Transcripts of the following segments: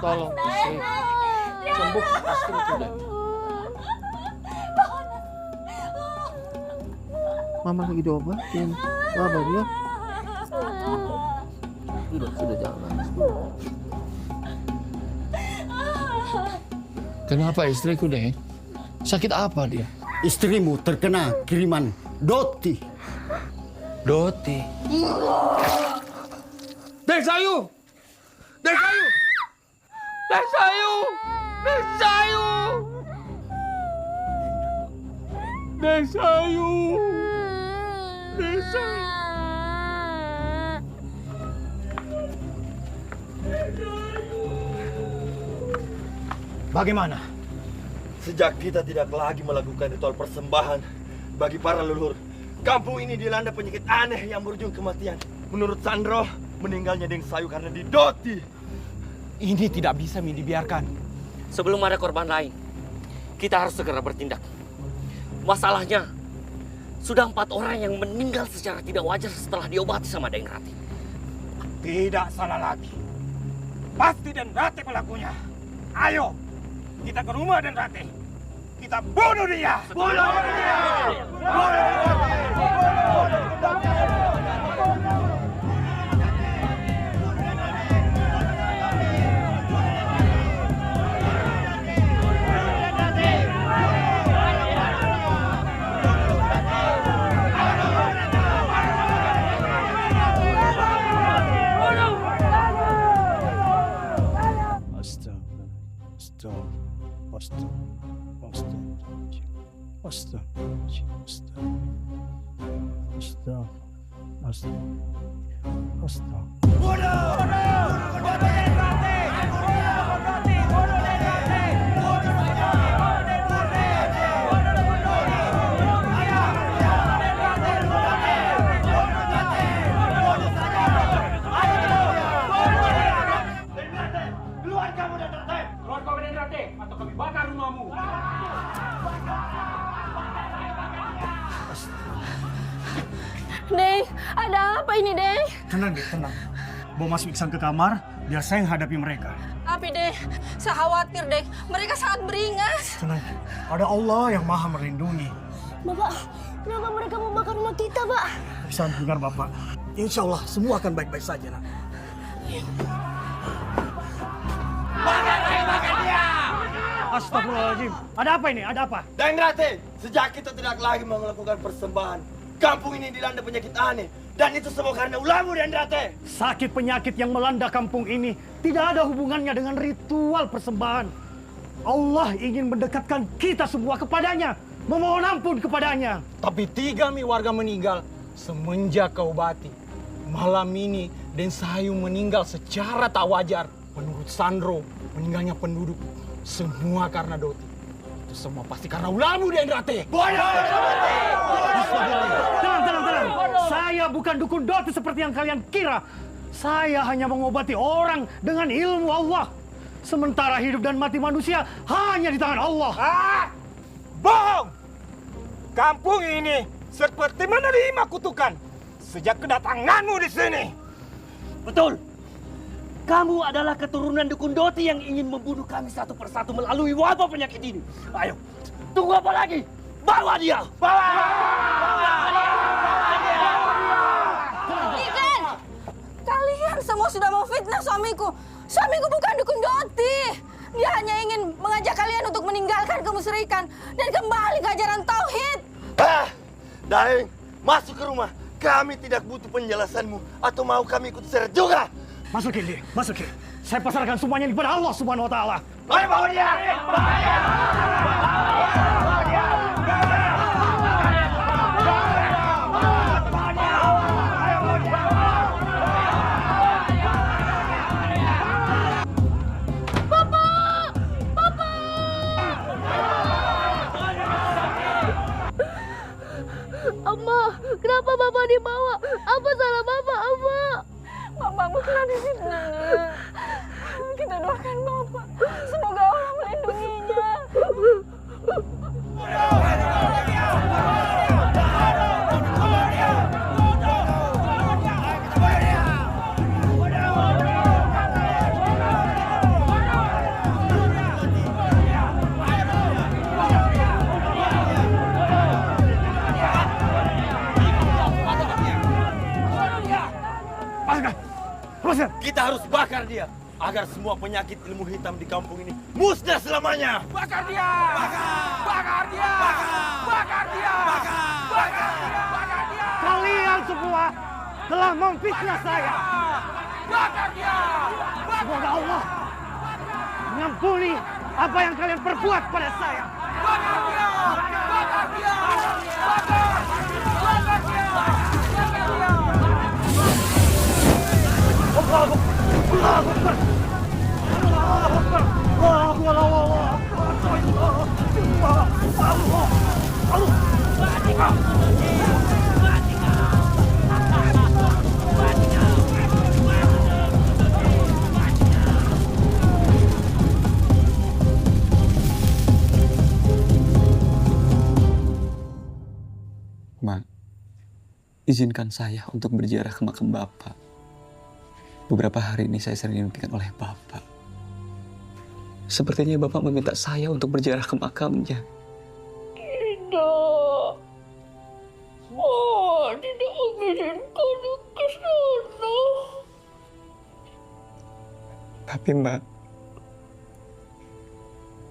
Tolong istri sembuh istri tidak. Mama lagi diobatin. Sabar ya. Sudah jangan nangis. Kenapa istriku, Dek? Sakit apa dia? Istrimu terkena kiriman Doti. Doti. Dek Sayu! Dek Sayu! Dek Sayu! Dek Sayu! Dek Sayu! Dek Sayu! Bagaimana? Sejak kita tidak lagi melakukan ritual persembahan bagi para leluhur, kampung ini dilanda penyakit aneh yang berujung kematian. Menurut Sandro, meninggalnya Deng Sayu karena didoti. Ini tidak bisa dibiarkan. Sebelum ada korban lain, kita harus segera bertindak. Masalahnya, sudah 4 orang yang meninggal secara tidak wajar setelah diobati sama Deng Rati. Tidak salah lagi. Pasti Den Rati pelakunya. Ayo, kita ke rumah Den Rati. Kita bunuh dia. Bunuh dia. Keluar kamu Den Rati. Keluar kau Den Rati, atau kami bakar rumahmu. Deng, ada apa ini, Deng? Tenang deh, tenang. Bawa Mas Iksan ke kamar, biar saya yang hadapi mereka. Tapi, Deng, saya khawatir, Deng. Mereka sangat beringas. Tenang, ada Allah yang maha melindungi. Bapak, kenapa mereka membakar rumah kita, Pak? Iksan, dengar Bapak. Insya Allah semua akan baik-baik saja, nak. Astagfirullahaladzim. Ada apa ini? Ada apa? Deng Rati, sejak kita tidak lagi melakukan persembahan, kampung ini dilanda penyakit aneh. Dan itu semua karena ulahmu, Den Rati. Sakit penyakit yang melanda kampung ini tidak ada hubungannya dengan ritual persembahan. Allah ingin mendekatkan kita semua kepadanya, memohon ampun kepadanya. Tapi 3 warga meninggal semenjak kau obati. Malam ini Den Sayu meninggal secara tak wajar. Menurut Sandro, meninggalnya penduduk semua karena Doti. Itu semua pasti karena ulahmu, Den Rati. Tenang. Saya bukan dukun Doti seperti yang kalian kira. Saya hanya mengobati orang dengan ilmu Allah. Sementara hidup dan mati manusia hanya di tangan Allah. Bohong! Kampung ini seperti menerima kutukan sejak kedatanganmu di sini. Betul. Kamu adalah keturunan dukun Doti yang ingin membunuh kami satu persatu melalui wabah penyakit ini. Ayo, tunggu apa lagi? Bawa dia! Ikan! Kalian semua sudah memfitnah suamiku. Suamiku bukan dukun Doti. Dia hanya ingin mengajak kalian untuk meninggalkan kemusyrikan dan kembali ke ajaran tauhid. Daeng, masuk ke rumah. Kami tidak butuh penjelasanmu. Atau mau kami ikut seret juga? Masukin dia, masukin. Saya pasarkan semuanya kepada Allah Subhanahu wa Ta'ala. Ayo bawa dia! Amma, kenapa Bapak dibawa? Apa salah Bapak, Amma? Bapak bukan difitnah. Kita doakan Bapak. Semoga Allah melindunginya. Kita harus bakar dia agar semua penyakit ilmu hitam di kampung ini musnah selamanya. Bakar dia! Bakar dia! Bakar dia! Bakar dia! Kalian semua telah memfitnah saya. Bakar dia! Semoga Allah mengampuni apa yang kalian perbuat pada saya. Bakar dia! Bakar dia! Bakar! Bakar dia! Allahu Akbar. Allahu Akbar. Allahu Ma, izinkan saya untuk berziarah ke makam Bapak. Beberapa hari ini saya sering dimimpikan oleh Bapak. Sepertinya Bapak meminta saya untuk berziarah ke makamnya. Tidak. Ma, tidak mengizinkan ke sana. Tapi Mbak,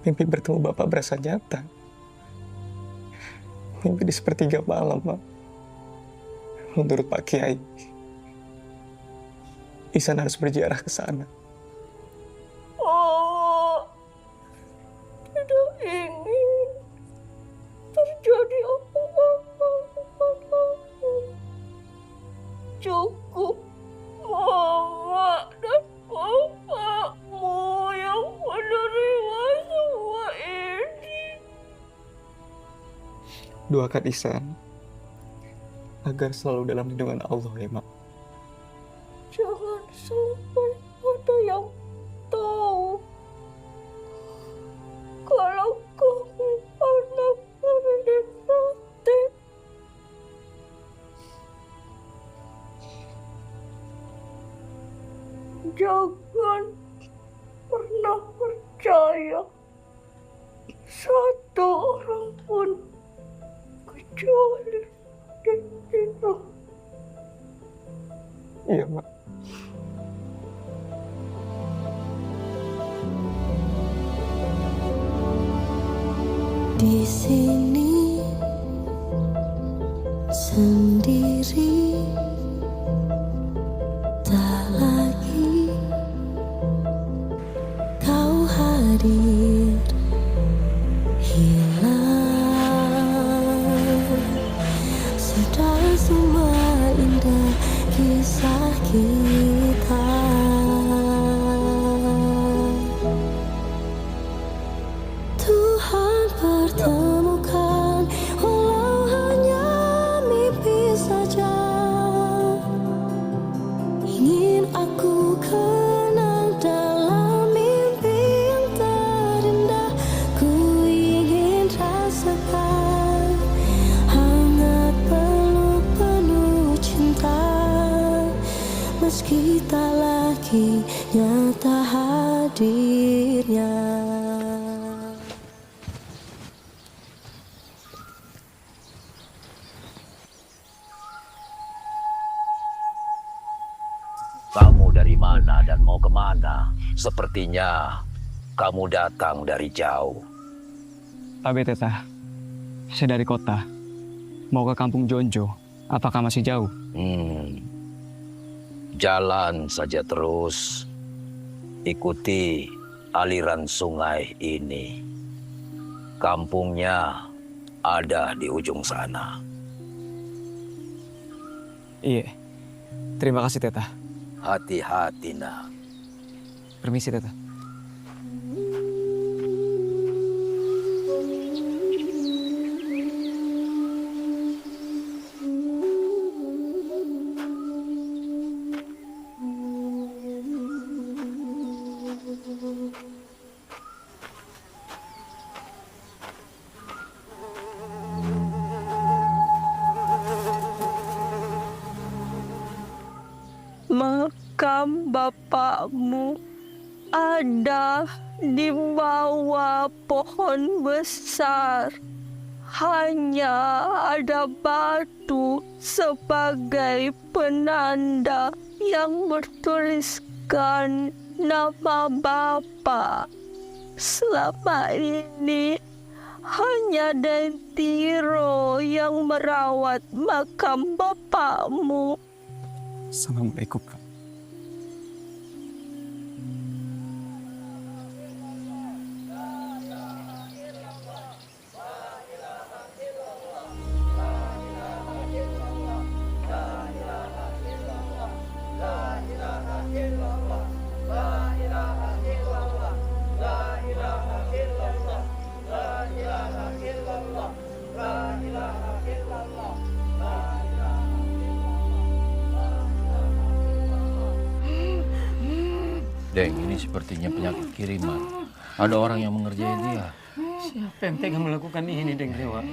mimpi bertemu Bapak berasa nyata. Mimpi di sepertiga malam, Mbak. Menurut Pak Kiai, Ihsan harus berziarah ke sana. Oh, tidak ingin terjadi apa-apa kepadamu. Cukup Mama dan Bapakmu yang menerima semua ini. Doakan Ihsan agar selalu dalam lindungan Allah ya, Mak. Jangan sampai ada yang tahu kalau kamu anak dari Rati. Jangan pernah percaya satu orang pun kecuali Dino. Iya, Mak. Di sini sendiri, tak lagi kau hadir, hilang. Sudah semua indah kisah kita. Tuhan pertemukan, walau hanya mimpi saja. Ingin aku kenang dalam mimpi yang terindah. Ku ingin rasakan hangat peluk penuh cinta. Meski tak lagi nyata hadirnya. Kamu dari mana dan mau kemana? Sepertinya kamu datang dari jauh. Pak Beteta, saya dari kota. Mau ke kampung Jonjo. Apakah masih jauh? Jalan saja terus, ikuti aliran sungai ini. Kampungnya ada di ujung sana. Iya, terima kasih Teta. Hati-hati nak. Permisi Teta. Makam bapakmu ada di bawah pohon besar. Hanya ada batu sebagai penanda yang bertuliskan nama Bapak. Selama ini hanya Dentiro yang merawat makam bapakmu. Assalamualaikum, Kak. Deng, ini sepertinya penyakit kiriman. Ada orang yang mengerjai dia. Siapa yang tega melakukan ini, Deng Dewa?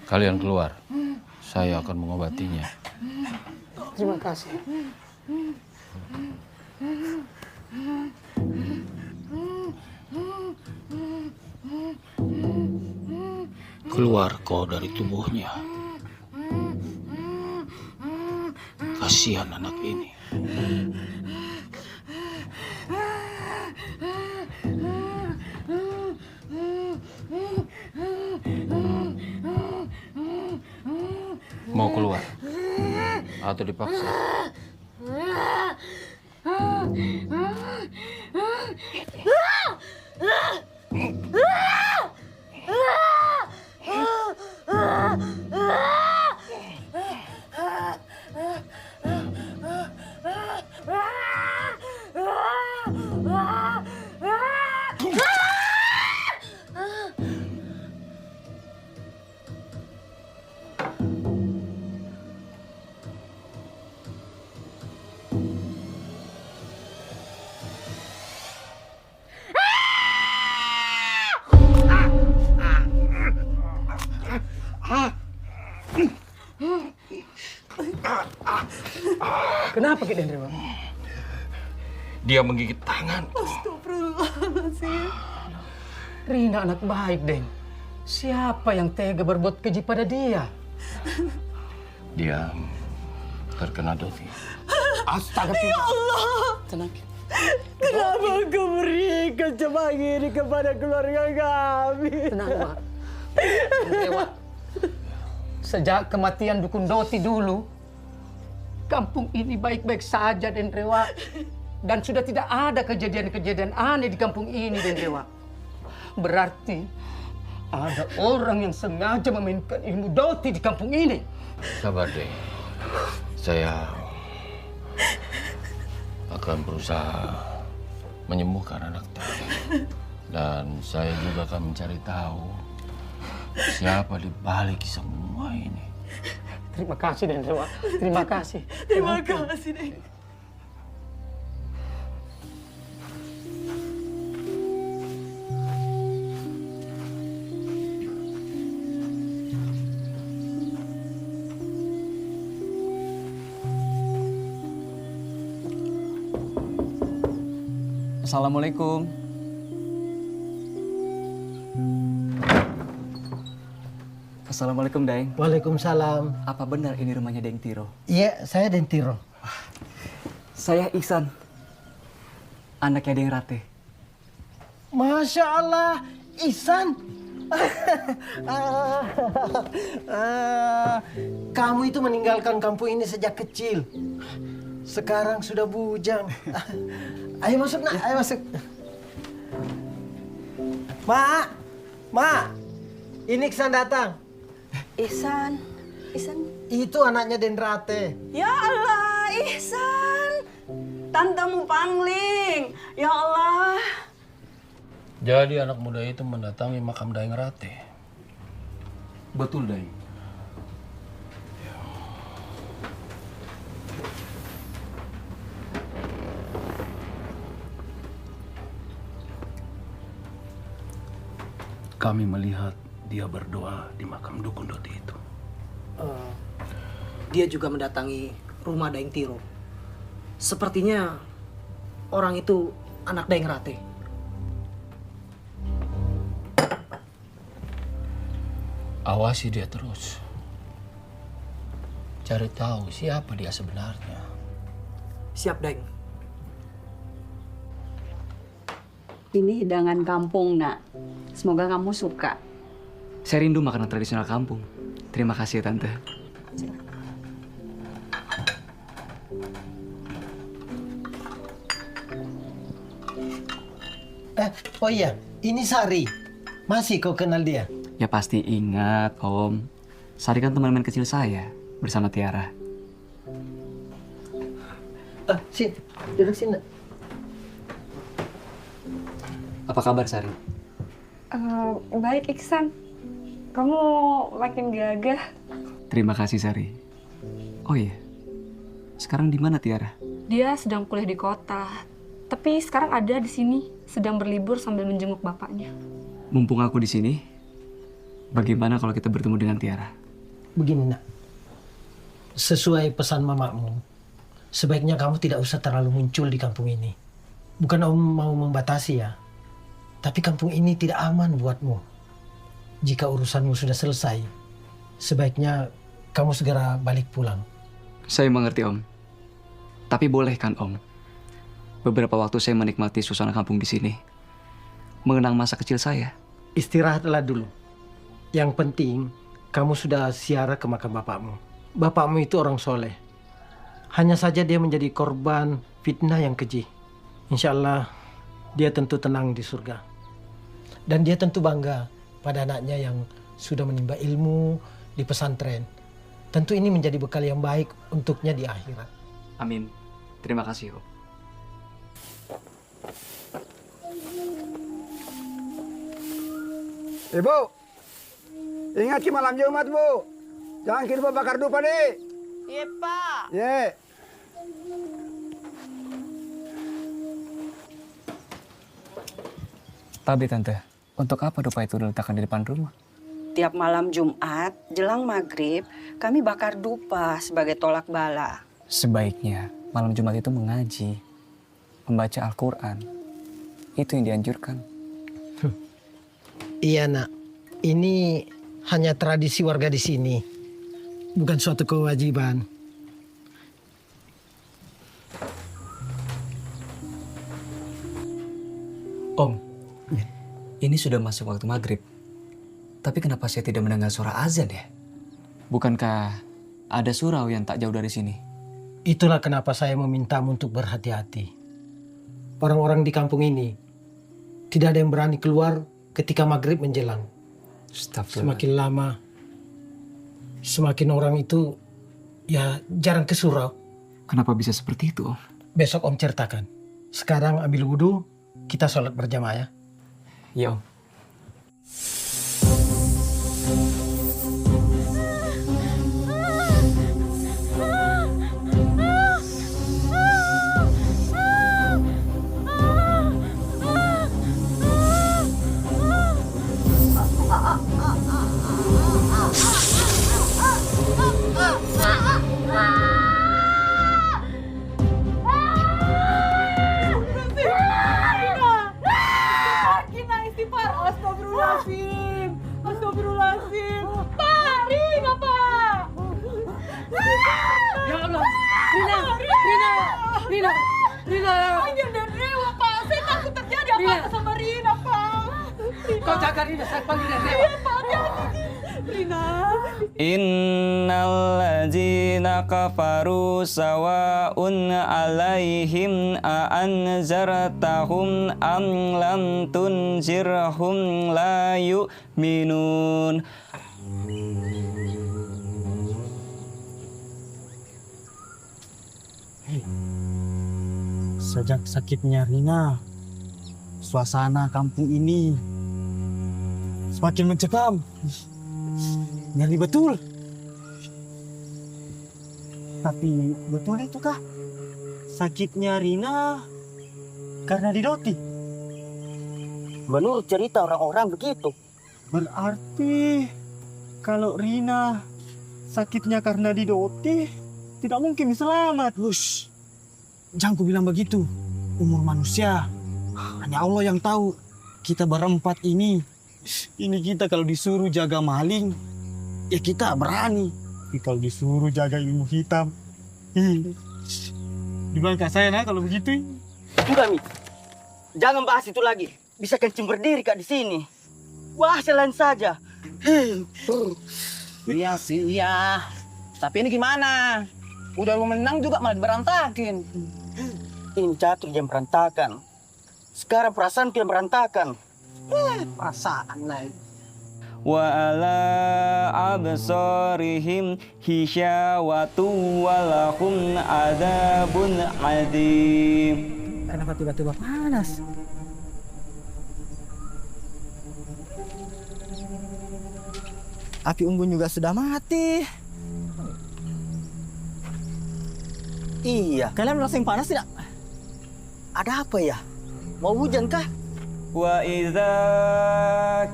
Kalian keluar. Saya akan mengobatinya. Terima kasih. Keluar kau dari tubuhnya. Kasihan anak ini. Mau keluar? Atau dipaksa? Kenapa Ki Dendrewa? Dia menggigit tangan. Astagfirullahaladzim. Rina anak baik, Deng. Siapa yang tega berbuat keji pada dia? Dia terkena dosi. Astaga. Ya Allah. Tenang. Kenapa kau berikan cobaan ini kepada keluarga kami? Tenang, Mak. Dewa. Sejak kematian Dukun Doti dulu, kampung ini baik-baik saja, Dendrewa. Dan sudah tidak ada kejadian-kejadian aneh di kampung ini, Dendrewa. Berarti ada orang yang sengaja memainkan ilmu Doti di kampung ini. Sabar deh. Saya akan berusaha menyembuhkan anak tadi. Dan saya juga akan mencari tahu siapa di balik semua ini. Terima kasih, Dendrewa. Terima kasih. Terima kasih, Deng. Assalamualaikum. Assalamualaikum, Deng. Waalaikumsalam. Apa benar ini rumahnya Deng Tiro? Iya, saya Dentiro. Saya Ihsan, anaknya Deng Rate. Masya Allah, Ihsan. Kamu itu meninggalkan kampung ini sejak kecil. Sekarang sudah bujang. Ayo masuk nak, ayo masuk. Mak, Mak, ini Iksan datang. Ihsan. Itu anaknya Denrate. Ya Allah, Ihsan. Tantamu pangling. Ya Allah. Jadi anak muda itu mendatangi makam Daeng Rate. Betul, Daeng. Kami melihat dia berdoa di makam dukun Doti itu. Dia juga mendatangi rumah Daeng Tiro. Sepertinya orang itu anak Daeng Rate. Awasi dia terus. Cari tahu siapa dia sebenarnya. Siap, Daeng. Ini hidangan kampung, Nak. Semoga kamu suka. Saya rindu makanan tradisional kampung. Terima kasih, Tante. Oh iya, ini Sari. Masih kau kenal dia? Ya pasti ingat, Om. Sari kan teman main kecil saya bersama Tiara. Sini, duduk sini. Apa kabar, Sari? Baik, Iksan. Kamu makin gagah. Terima kasih, Sari. Oh iya, sekarang di mana Tiara? Dia sedang kuliah di kota. Tapi sekarang ada di sini, sedang berlibur sambil menjenguk bapaknya. Mumpung aku di sini, bagaimana kalau kita bertemu dengan Tiara? Begini, Nak. Sesuai pesan mamamu, sebaiknya kamu tidak usah terlalu muncul di kampung ini. Bukan Om mau membatasi ya, tapi kampung ini tidak aman buatmu. Jika urusanmu sudah selesai, sebaiknya kamu segera balik pulang. Saya mengerti, Om. Tapi boleh kan, Om? Beberapa waktu saya menikmati suasana kampung di sini. Mengenang masa kecil saya. Istirahatlah dulu. Yang penting, kamu sudah ziarah ke makam bapakmu. Bapakmu itu orang soleh. Hanya saja dia menjadi korban fitnah yang keji. Insya Allah, dia tentu tenang di surga. Dan dia tentu bangga pada anaknya yang sudah menimba ilmu di pesantren. Tentu ini menjadi bekal yang baik untuknya di akhirat. Amin. Terima kasih, Om. Ibu, ingat ki malam Jumat, Bu. Jangan lupa bakar dupa nih. Iya, Pak. Ye. Tapi Tante, untuk apa dupa itu diletakkan di depan rumah? Tiap malam Jumat, jelang maghrib, kami bakar dupa sebagai tolak bala. Sebaiknya malam Jumat itu mengaji, membaca Al-Quran. Itu yang dianjurkan. Iya, Nak. Ini hanya tradisi warga di sini. Bukan suatu kewajiban. Om, ini sudah masuk waktu maghrib. Tapi kenapa saya tidak mendengar suara azan ya? Bukankah ada surau yang tak jauh dari sini? Itulah kenapa saya memintamu untuk berhati-hati. Orang-orang di kampung ini tidak ada yang berani keluar ketika maghrib menjelang. Semakin lama, semakin orang itu ya jarang ke surau. Kenapa bisa seperti itu, Om? Besok Om ceritakan. Sekarang ambil wudhu, kita sholat berjamaah ya. Iya, Om. Astagfirullahaladzim. Pak, Rina, Pak. Ya Allah. Rina. Anjir dan Dewa, Pak. Saya takut terjadi apa-apa sama Rina, Pak. Kau jaga Rina, saya panggil Dewa. Iya, Pak. Hati-hati. Innal ladzina kafaru sawa'un 'alaihim a anzartahum am lam tunzirhum la yu'minun. Sejak sakitnya Rina, suasana kampung ini semakin mencekam. Ngeri betul. Tapi betul itu kah? Sakitnya Rina karena didoti? Menurut cerita orang-orang begitu. Berarti kalau Rina sakitnya karena didoti, tidak mungkin selamat. Hush, jangan ku bilang begitu. Umur manusia hanya Allah yang tahu. Kita berempat ini kita kalau disuruh jaga maling, ya kita berani. Tapi kalau disuruh jaga ilmu hitam, di bangka saya nah kalau begitu. Sudah, Mi. Jangan bahas itu lagi. Bisa kencing berdiri Kak di sini. Bahas lain saja. Iya sih, iya. Tapi ini gimana? Udah lu menang juga malah berantakin. Ini catur yang berantakan. Sekarang perasaan tidak berantakan. Perasaan lain. Wa ala absarihim hisyawatu walahum adabun adim. Kenapa tiba-tiba panas? Api unggun juga sudah mati. Iya. Kalian merasa yang panas tidak? Ada apa ya? Mau hujan kah? Wa idza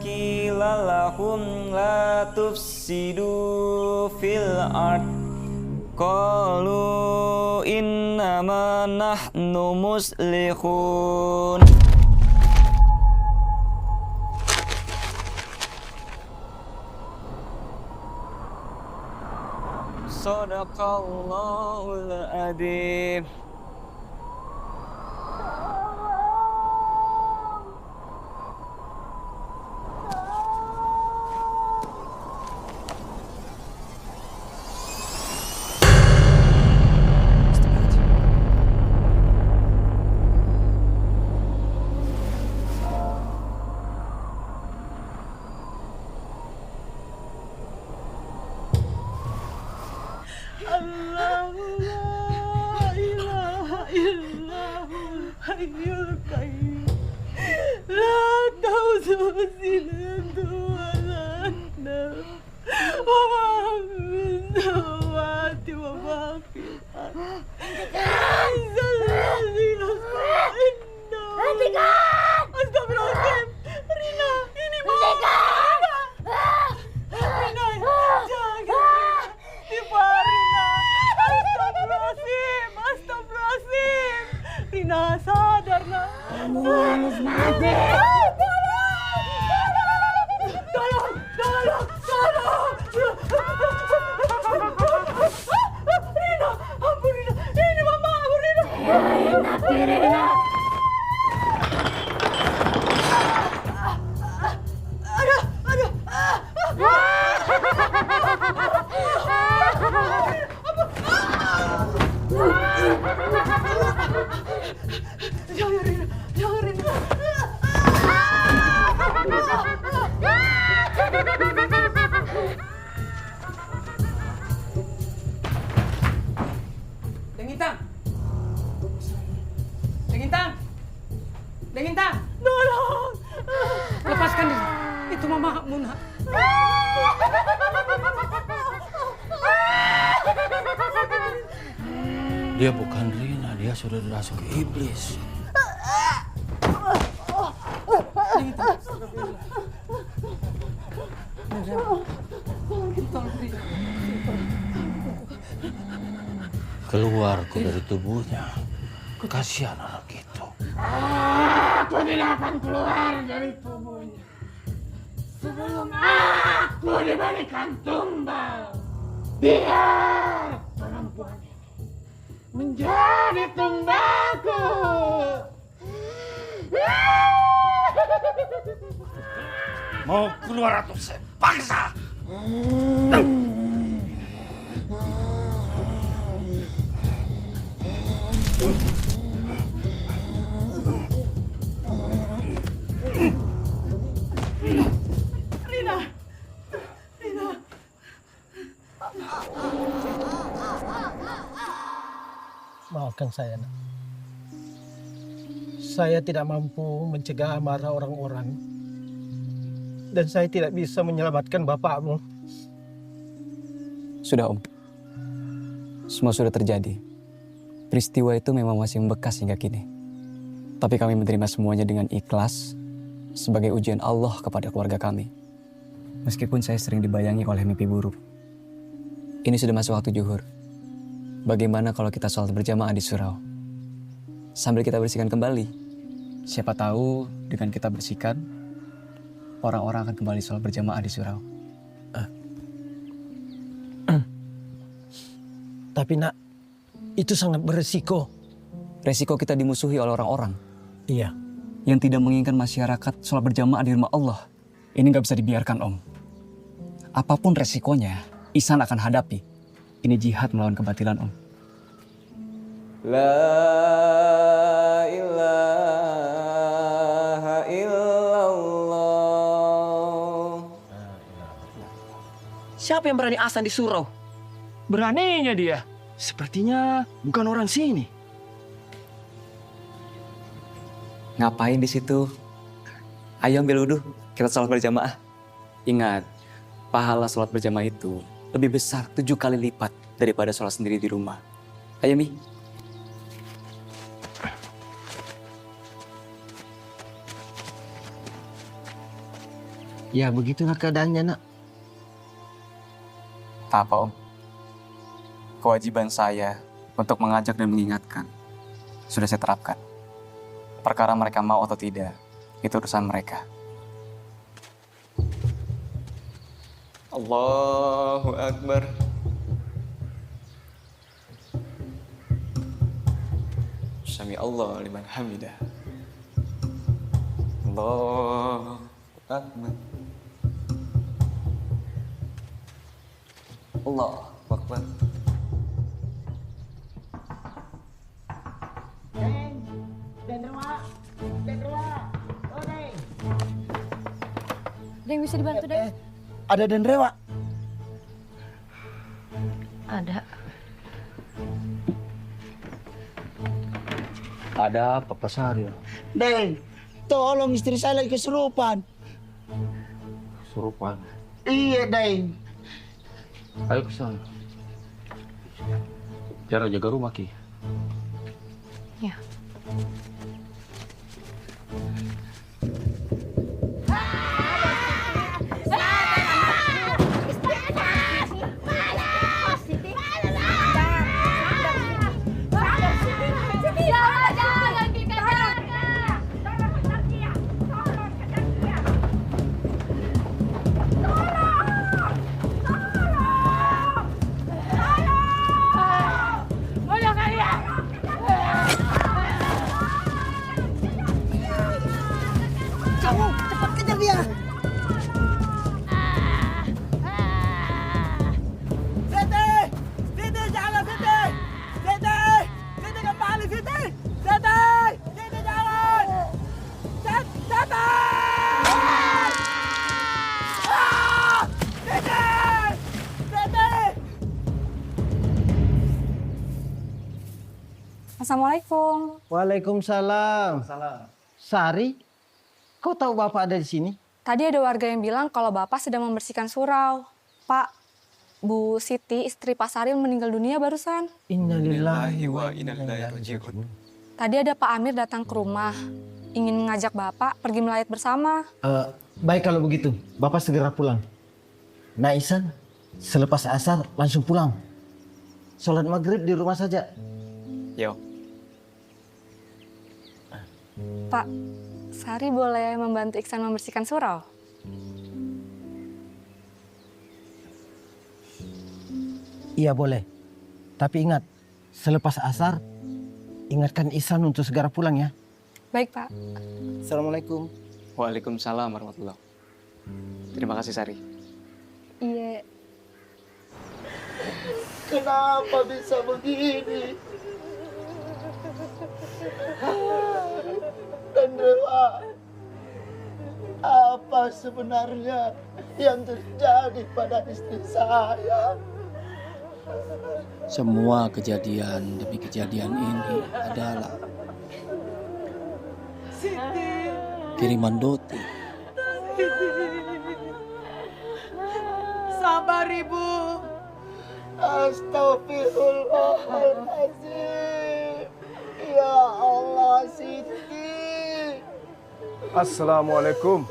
qila lahum la tufsidu fil ard qalu innama nahnu muslihun. Sadaqallahul adzim. Dengintang, tolong! Lepaskan dia. Itu mamamu, nak. Dia bukan Rina, dia sudah dirasuk iblis. Keluar dari tubuhnya. Kasihan anak itu. Aku tidak akan keluar dari tubuhnya sebelum aku diberikan tumbal. Biar perempuan ini menjadi tumbalku. Mau keluar atau saya paksa? Rina! Rina! Maafkan saya, nak. Saya tidak mampu mencegah amarah orang-orang. Dan saya tidak bisa menyelamatkan bapakmu. Sudah, Om. Semua sudah terjadi. Peristiwa itu memang masih membekas hingga kini. Tapi kami menerima semuanya dengan ikhlas sebagai ujian Allah kepada keluarga kami. Meskipun saya sering dibayangi oleh mimpi buruk. Ini sudah masuk waktu zuhur. Bagaimana kalau kita sholat berjamaah di surau? Sambil kita bersihkan kembali. Siapa tahu dengan kita bersihkan, orang-orang akan kembali sholat berjamaah di surau. Tapi nak, itu sangat beresiko. Resiko kita dimusuhi oleh orang-orang. Iya. Yang tidak menginginkan masyarakat sholat berjamaah di rumah Allah. Ini nggak bisa dibiarkan, Om. Apapun resikonya, Ihsan akan hadapi. Ini jihad melawan kebatilan, Om. La ilaha illallah. Siapa yang berani azan di surau? Beraninya dia. Sepertinya bukan orang sini. Ngapain di situ? Ayo ambil wudhu, kita sholat berjamaah. Ingat, pahala sholat berjamaah itu lebih besar 7 kali lipat daripada sholat sendiri di rumah. Ayo, Mi. Ya, begitulah keadaannya, nak. Tak apa, Om. Kewajiban saya untuk mengajak dan mengingatkan sudah saya terapkan. Perkara mereka mau atau tidak, itu urusan mereka. Allahu Akbar. Sami Allah liman hamidah. Allahu Akbar. Allahu Akbar. Ada yang bisa dibantu, Deng? Ada Denrewa. Ada. Ada apa, Pak Saryo? Deng, tolong istri saya lagi kesurupan. Surupan. Iya, Deng. Ayo ke sana. Jangan jaga rumah, Ki. Ya. Kamu cepat kejar dia. Siti! Siti, jangan Siti! Siti! Siti kembali Siti! Siti! Siti jangan! Siti! Ah! Siti! Siti! Assalamualaikum. Waalaikumsalam. Sari, kau tahu Bapak ada di sini? Tadi ada warga yang bilang kalau Bapak sedang membersihkan surau. Pak, Bu Siti, istri Pak Saril meninggal dunia barusan. Innalillahi wa inna ilaihi raji'un. Tadi ada Pak Amir datang ke rumah. Ingin mengajak Bapak pergi melayat bersama. Baik kalau begitu, Bapak segera pulang. Nah, Ihsan, selepas asar langsung pulang. Sholat maghrib di rumah saja. Yo. Pak, Sari boleh membantu Ihsan membersihkan surau? Iya boleh. Tapi ingat, selepas asar, ingatkan Ihsan untuk segera pulang ya. Baik, Pak. Assalamualaikum. Waalaikumsalam warahmatullahi. Terima kasih, Sari. Iya. Kenapa bisa begini? Dan Dewa, apa sebenarnya yang terjadi pada istri saya? Semua kejadian demi kejadian ini adalah kiriman Doti. Sabar, Ibu. Astagfirullahaladzim. Ya Allah, Siti. Assalamualaikum.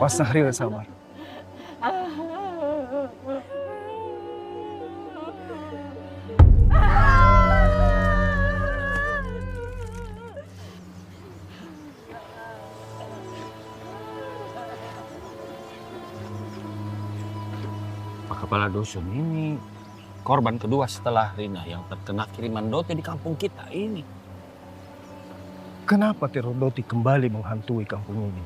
Mas Nahril sabar. Pak Kepala Dusun ini korban kedua setelah Rina yang terkena kiriman Doti di kampung kita ini. Kenapa teror Doti kembali menghantui kampung ini?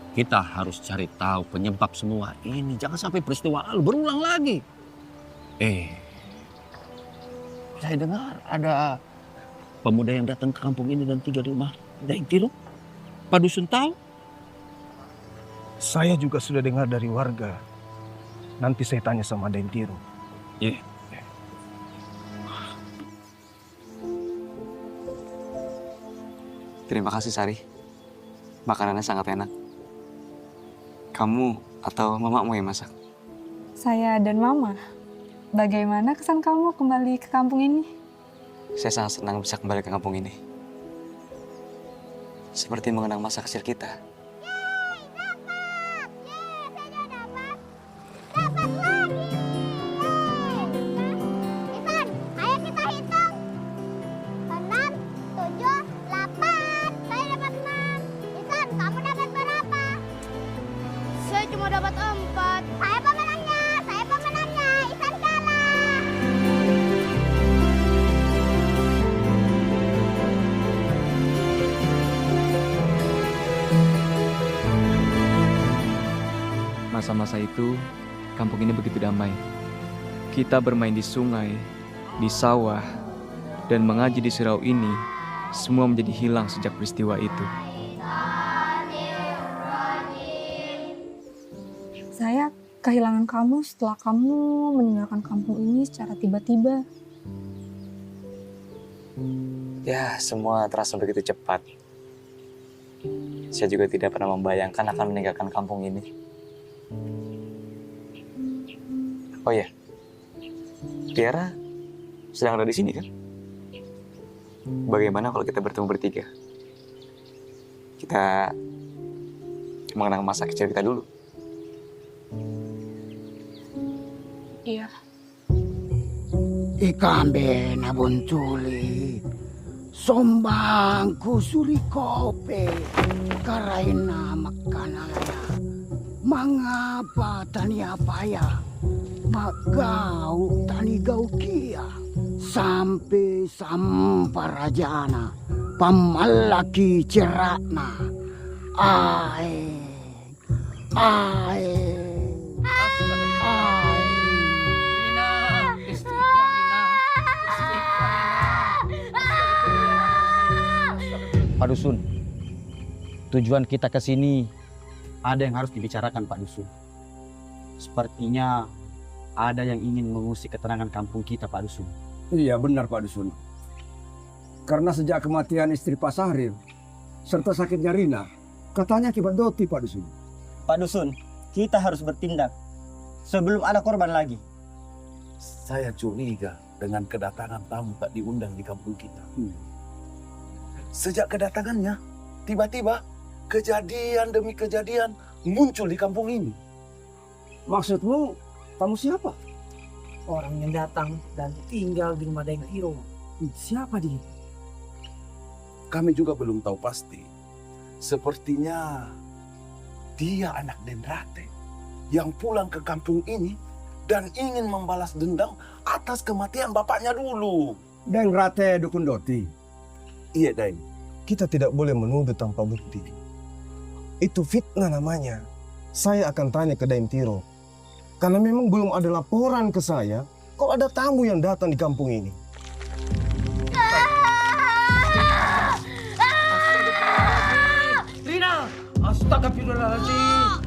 Kita harus cari tahu penyebab semua ini. Jangan sampai peristiwa lalu berulang lagi. Saya dengar ada pemuda yang datang ke kampung ini dan tinggal di rumah Daeng Tiro. Pak Dusun tahu? Saya juga sudah dengar dari warga. Nanti saya tanya sama Daeng Tiro. Iya. Terima kasih Sari. Makanannya sangat enak. Kamu atau mamamu yang masak? Saya dan Mama. Bagaimana kesan kamu kembali ke kampung ini? Saya sangat senang bisa kembali ke kampung ini. Seperti mengenang masa kecil kita. Masa-masa itu, kampung ini begitu damai. Kita bermain di sungai, di sawah, dan mengaji di surau ini, semua menjadi hilang sejak peristiwa itu. Saya kehilangan kamu setelah kamu meninggalkan kampung ini secara tiba-tiba. Ya, semua terasa begitu cepat. Saya juga tidak pernah membayangkan akan meninggalkan kampung ini. Oh ya, Tiara sedang ada di sini kan? Bagaimana kalau kita bertemu bertiga? Kita mengenang masa kecil kita dulu. Iya. Ikambe nabuntuli, sombangku suri kope, karaina makananaya. Mengapa tani apaya, magau tani gaukia, sampai samparajana, pamalaki cerakna, Pak Dusun, tujuan kita ke sini ada yang harus dibicarakan Pak Dusun. Sepertinya ada yang ingin mengusik ketenangan kampung kita Pak Dusun. Iya benar Pak Dusun. Karena sejak kematian istri Pak Sahrir serta sakitnya Rina, katanya akibat Doti Pak Dusun. Pak Dusun, kita harus bertindak sebelum ada korban lagi. Saya curiga dengan kedatangan tamu tak diundang di kampung kita. Sejak kedatangannya, tiba-tiba kejadian demi kejadian muncul di kampung ini. Maksudmu tamu siapa? Orang yang datang dan tinggal di rumah Daeng Tiro. Siapa dia? Kami juga belum tahu pasti. Sepertinya dia anak Denrate yang pulang ke kampung ini dan ingin membalas dendam atas kematian bapaknya dulu. Denrate dukun Doti? Iya, Daeng. kita tidak boleh menuduh tanpa bukti. Itu fitnah namanya. Saya akan tanya ke Daim Tiro. Karena memang belum ada laporan ke saya kalau ada tamu yang datang di kampung ini. Rina! Astagfirullahaladzim!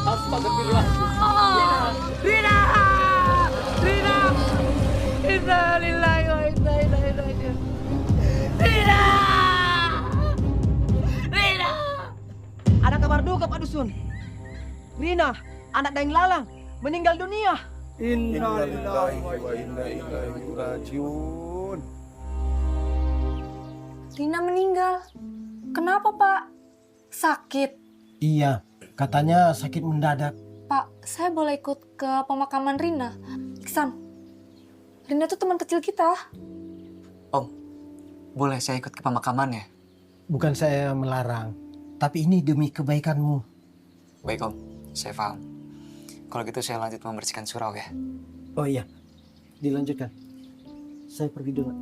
Astagfirullahaladzim! Rina! Rina! Inna lillahi wa inna ilaihi raji'un. Rina! Rina! Ada kabar duka Pak Dusun. Rina, anak Daeng Lalang, meninggal dunia. Innalillahi wa inna ilaihi rajiun. Rina meninggal. Kenapa, Pak? Sakit? Iya, katanya sakit mendadak. Pak, saya boleh ikut ke pemakaman Rina? Iksan, Rina itu teman kecil kita. Om, boleh saya ikut ke pemakamannya? Bukan saya melarang, tapi ini demi kebaikanmu. Baik Om, saya paham. Kalau gitu saya lanjut membersihkan surau ya. Oh iya, dilanjutkan. Saya pergi dulu.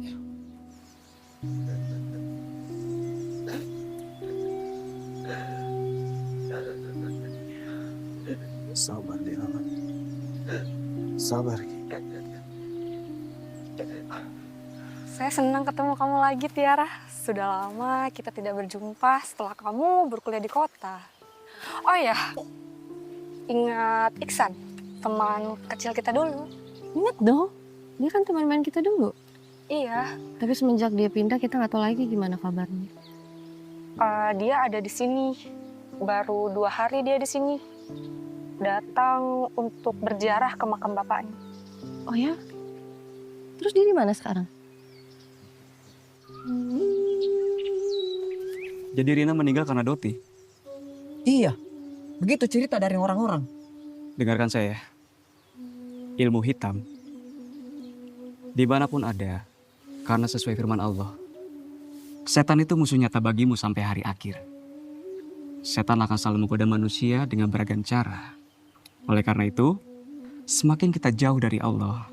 Sabar deh anak. Sabar. Saya senang ketemu kamu lagi, Tiara. Sudah lama kita tidak berjumpa setelah kamu berkuliah di kota. Oh ya, ingat Iksan, teman kecil kita dulu. Ingat dong, dia kan teman main kita dulu. Iya. Tapi semenjak dia pindah kita nggak tahu lagi gimana kabarnya. Dia ada di sini. Baru 2 hari dia di sini. Datang untuk berziarah ke makam bapaknya. Oh ya? Terus dia di mana sekarang? Jadi Rina meninggal karena Doti? Iya, begitu cerita dari orang-orang. Dengarkan saya. Ilmu hitam dimanapun ada, karena sesuai firman Allah, setan itu musuh nyata bagimu sampai hari akhir. Setan akan selalu menggoda manusia dengan beragam cara. Oleh karena itu, semakin kita jauh dari Allah,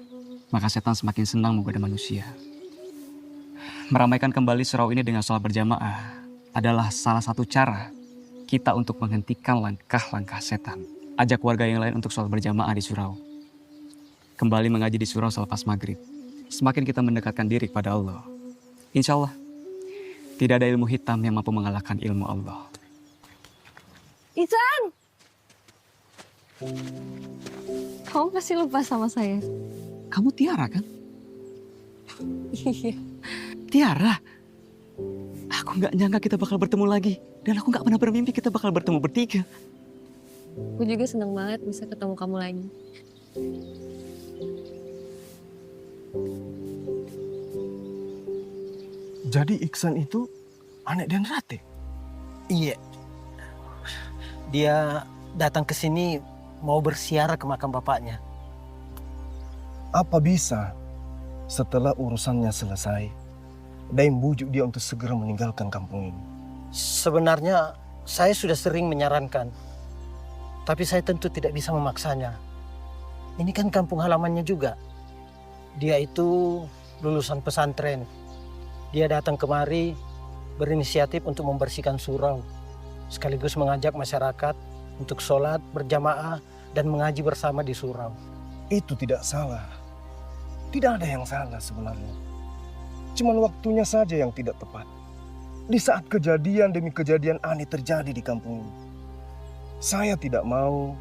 maka setan semakin senang menggoda manusia. Meramaikan kembali surau ini dengan sholat berjamaah adalah salah satu cara kita untuk menghentikan langkah-langkah setan. Ajak warga yang lain untuk sholat berjamaah di surau. Kembali mengaji di surau selepas maghrib. Semakin kita mendekatkan diri kepada Allah, insya Allah tidak ada ilmu hitam yang mampu mengalahkan ilmu Allah. Iksan! Kamu pasti lupa sama saya. Kamu Tiara kan? Iya. Tiara? Aku nggak nyangka kita bakal bertemu lagi. Dan aku nggak pernah bermimpi kita bakal bertemu bertiga. Aku juga senang banget bisa ketemu kamu lagi. Jadi Iksan itu anak Den Rate? Iya. Dia datang ke sini mau bersiarah ke makam bapaknya. Apa bisa setelah urusannya selesai, Daim bujuk dia untuk segera meninggalkan kampung ini? Sebenarnya saya sudah sering menyarankan, tapi saya tentu tidak bisa memaksanya. Ini kan kampung halamannya juga. Dia itu lulusan pesantren. Dia datang kemari berinisiatif untuk membersihkan surau, sekaligus mengajak masyarakat untuk sholat berjamaah dan mengaji bersama di surau. Itu tidak salah. Tidak ada yang salah sebenarnya. Cuman waktunya saja yang tidak tepat. Di saat kejadian demi kejadian aneh terjadi di kampung ini. Saya tidak mau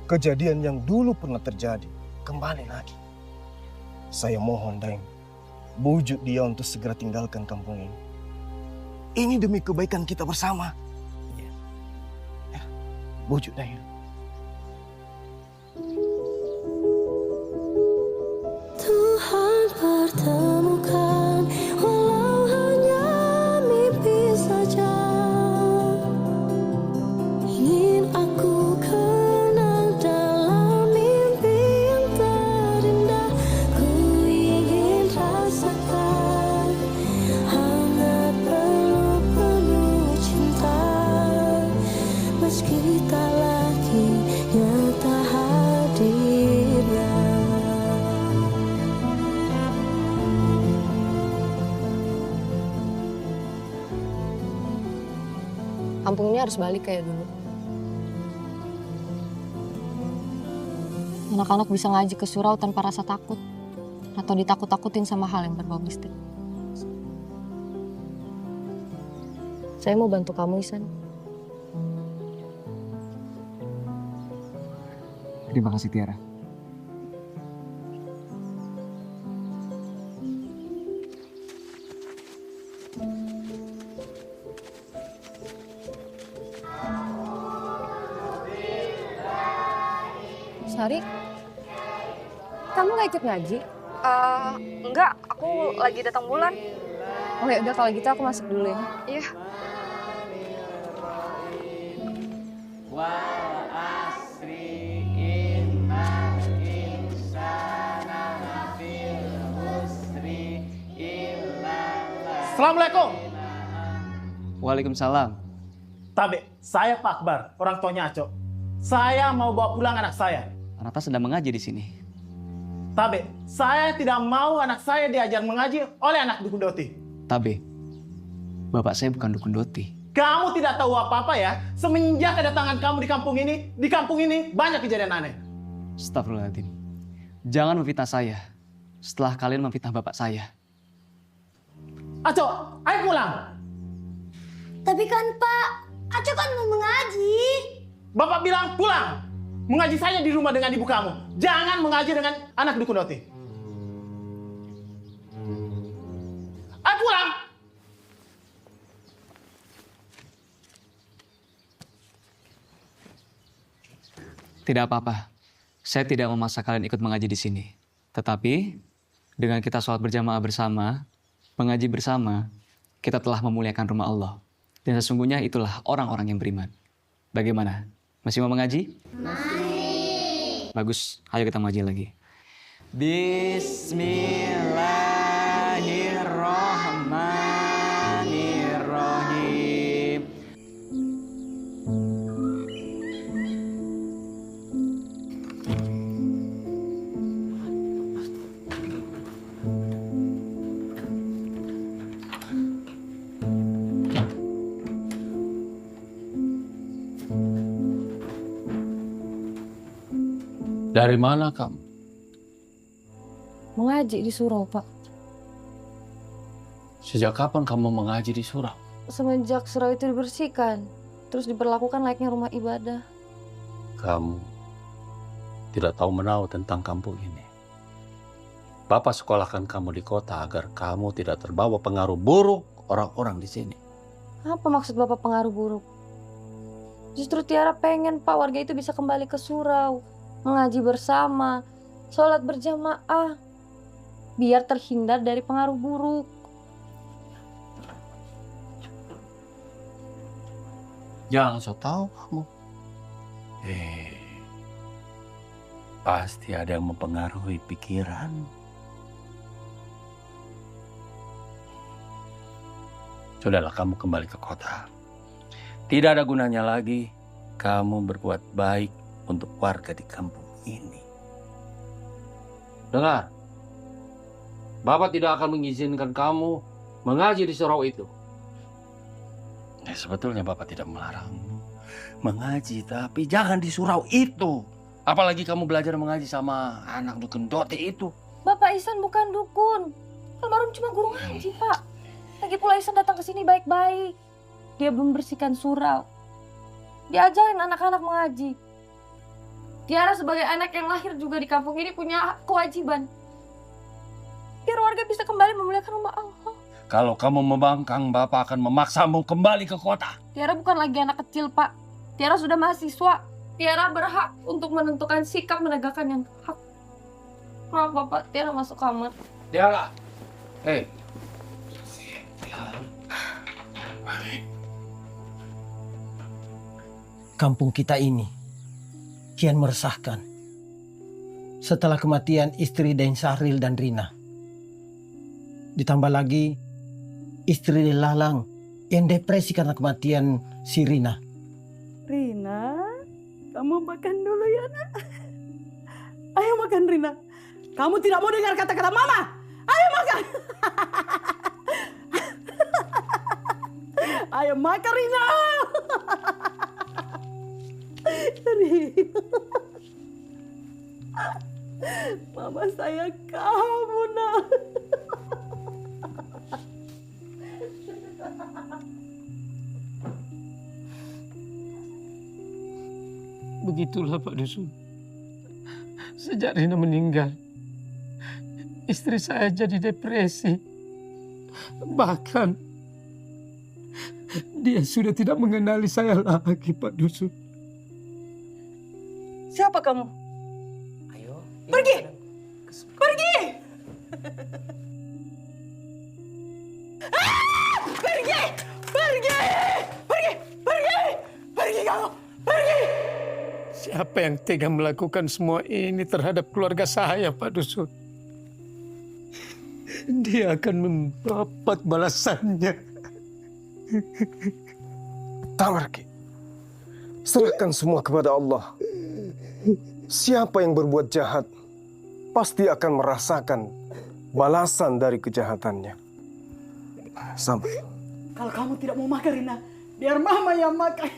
kejadian yang dulu pernah terjadi kembali lagi. Saya mohon Daim, bujuk dia untuk segera tinggalkan kampung ini. Ini demi kebaikan kita bersama. Ya, bujuk Daim. Tuhan pertemukan walau hanya mimpi saja. Ingin aku kenang dalam mimpi yang terindah. Ku ingin rasakan hangat penuh cinta. Meski tak lagi Kampung ini harus balik kayak dulu. Anak-anak bisa ngaji ke surau tanpa rasa takut. Atau ditakut-takutin sama hal yang berbau mistik. Saya mau bantu kamu, Ihsan. Terima kasih, Tiara. Sari, kamu gak ikut ngaji? Enggak, aku lagi datang bulan. Oh ya udah, kalau gitu aku masuk dulu ya. Iya. Assalamualaikum. Waalaikumsalam. Tabe, saya Pak Akbar, orang tuanya Aco. Saya mau bawa pulang anak saya. Anata sedang mengaji di sini. Tabe, saya tidak mau anak saya diajar mengaji oleh anak dukun Doti. Tabe, bapak saya bukan dukun Doti. Kamu tidak tahu apa-apa ya. Semenjak kedatangan kamu di kampung ini banyak kejadian aneh. Astagfirullahaladzim. Jangan memfitnah saya setelah kalian memfitnah bapak saya. Aco, ayo pulang. Tapi kan Pak, Aco kan mau mengaji. Bapak bilang pulang. Mengaji saja di rumah dengan ibu kamu. Jangan mengaji dengan anak dukun Doti. Ayo pulang. Tidak apa-apa. Saya tidak memaksa kalian ikut mengaji di sini. Tetapi dengan kita sholat berjamaah bersama, mengaji bersama, kita telah memuliakan rumah Allah. Dan sesungguhnya itulah orang-orang yang beriman. Bagaimana? Masih mau mengaji? Masih. Bagus, ayo kita mengaji lagi. Bismillahirrahmanirrahim. Dari mana kamu? Mengaji di surau, Pak. Sejak kapan kamu mengaji di surau? Semenjak surau itu dibersihkan, terus diperlakukan layaknya rumah ibadah. Kamu tidak tahu menahu tentang kampung ini. Bapak sekolahkan kamu di kota agar kamu tidak terbawa pengaruh buruk orang-orang di sini. Apa maksud Bapak pengaruh buruk? Justru Tiara pengen Pak warga itu bisa kembali ke surau, mengaji bersama, sholat berjamaah, biar terhindar dari pengaruh buruk. Jangan so tahu kamu. Pasti ada yang mempengaruhi pikiran. Sudahlah, kamu kembali ke kota. Tidak ada gunanya lagi kamu berbuat baik untuk warga di kampung ini. Dengar, Bapak tidak akan mengizinkan kamu mengaji di surau itu. Sebetulnya Bapak tidak melarangmu mengaji, tapi jangan di surau itu. Apalagi kamu belajar mengaji sama anak dukun Doti itu. Bapak Ihsan bukan dukun, almarhum cuma guru ngaji, Pak. Lagi pula Ihsan datang ke sini baik-baik. Dia membersihkan surau, diajarin anak-anak mengaji. Tiara sebagai anak yang lahir juga di kampung ini punya kewajiban biar warga bisa kembali memuliakan rumah Allah. Kalau kamu membangkang, Bapak akan memaksamu kembali ke kota. Tiara bukan lagi anak kecil, Pak. Tiara sudah mahasiswa. Tiara berhak untuk menentukan sikap menegakkan yang hak. Maaf, Bapak. Tiara masuk kamar. Tiara, Kampung kita ini kian meresahkan setelah kematian istri Dain Sahril dan Rina. Ditambah lagi istri Lalang yang depresi karena kematian si Rina. Rina, kamu makan dulu ya nak. Ayo makan Rina. Kamu tidak mau dengar kata-kata mama. Ayo makan. Ayo makan Rina. Rina. Mama sayang kamu, nak. Begitulah Pak Dusun. Sejak Rina meninggal, istri saya jadi depresi. Bahkan dia sudah tidak mengenali saya lagi, Pak Dusun. Siapa kamu? Pergi! Pergi! Pergi! Pergi! Pergi! Pergi! Pergi kamu! Pergi! Siapa yang tega melakukan semua ini terhadap keluarga saya, Pak Dusun? Dia akan mendapat balasannya. Tawarki, serahkan semua kepada Allah. Siapa yang berbuat jahat, pasti akan merasakan balasan dari kejahatannya. Sampai. Kalau kamu tidak mau makan, Rina, biar Mama yang makan.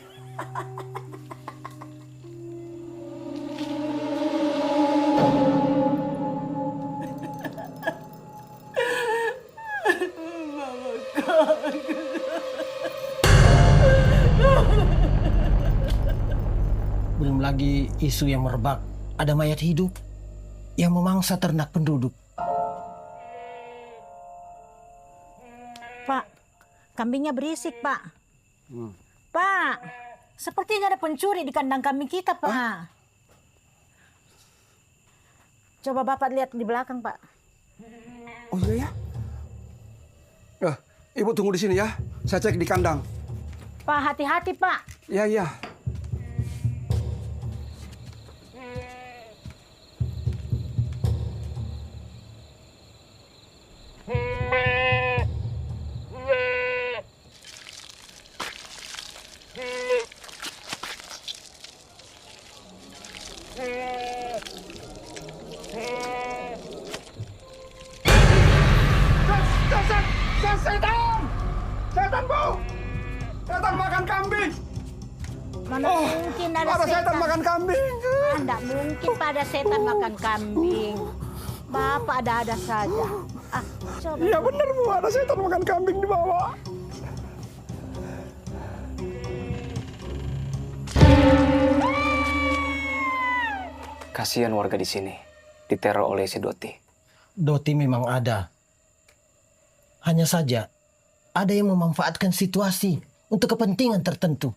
Belum lagi isu yang merebak, ada mayat hidup yang memangsa ternak penduduk. Pak, kambingnya berisik, Pak. Pak, sepertinya ada pencuri di kandang kambing kita, Pak. Coba Bapak lihat di belakang, Pak. Oh iya ya? Ibu tunggu di sini ya. Saya cek di kandang. Pak, hati-hati, Pak. Ya, ya. Setan, Bu! Setan makan kambing! Mana mungkin ada setan makan kambing? Tidak mungkin pada setan makan kambing. Bapak ada-ada saja. Coba. Iya benar, Bu, ada setan makan kambing di bawah. Kasihan warga di sini, diteror oleh si Doti. Doti memang ada. Hanya saja, ada yang memanfaatkan situasi untuk kepentingan tertentu.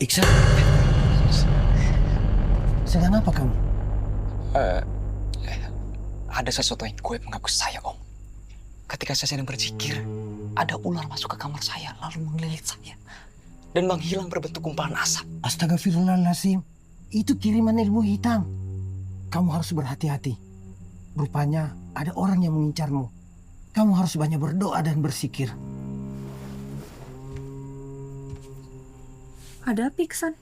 Iksan, sedang apa kamu? Ada sesuatu yang gue mengaku saya, Om. Ketika saya sedang berzikir, ada ular masuk ke kamar saya lalu mengelilit saya dan menghilang berbentuk gumpalan asap. Astagfirullahaladzim, itu kiriman ilmu hitam. Kamu harus berhati-hati. Rupanya ada orang yang mengincarmu. Kamu harus banyak berdoa dan berzikir. Ada apa, Iksan?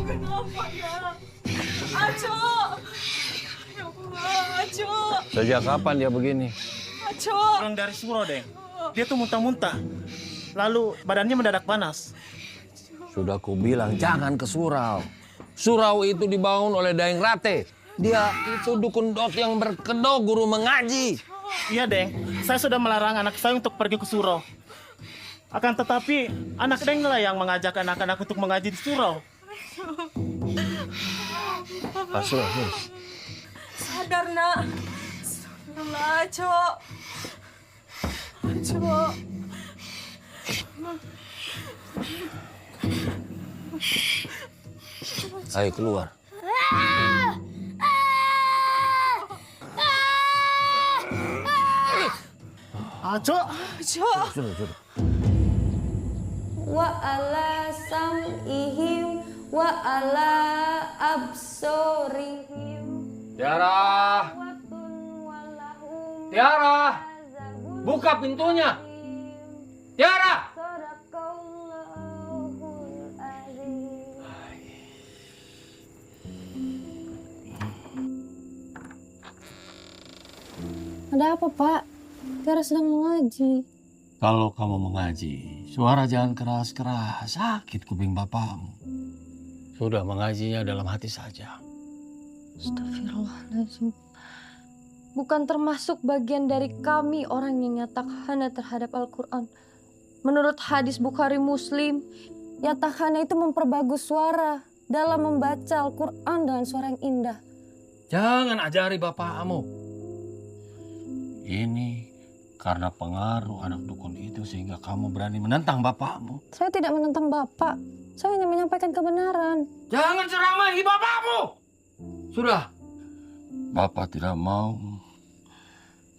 Kenapa ya? Aco! Ya Allah, Aco! Sejak kapan dia begini? Aco! Pulang dari surau, Deng. Dia tuh muntah-muntah. Lalu badannya mendadak panas. Sudah kubilang jangan ke surau. Surau itu dibangun oleh Daeng Rate. Dia itu dukun dot yang berkedok guru mengaji. Iya, Deng. Saya sudah melarang anak saya untuk pergi ke surau. Akan tetapi, anak Deng lah yang mengajak anak-anak untuk mengaji di surau. Asul. Sadar, nak. Sadarlah, Cok. Cok. Ayo keluar. Cok. Cok. Sudah. Wa ala sam'ihim wa ala absorihim. Tiara! Tiara! Buka pintunya! Tiara! Ada apa, Pak? Tiara sedang mengaji. Kalau kamu mengaji, suara jangan keras-keras, sakit kuping bapakmu. Sudah mengajinya dalam hati saja. Astagfirullahaladzim. Bukan termasuk bagian dari kami orang yang nyatakhana terhadap Al-Quran. Menurut hadis Bukhari Muslim, nyatakhana itu memperbagus suara dalam membaca Al-Quran dengan suara yang indah. Jangan ajari bapakmu. Ini karena pengaruh anak dukun itu sehingga kamu berani menentang bapakmu. Saya tidak menentang Bapak. Saya hanya menyampaikan kebenaran. Jangan ceramahi bapakmu. Sudah. Bapak tidak mau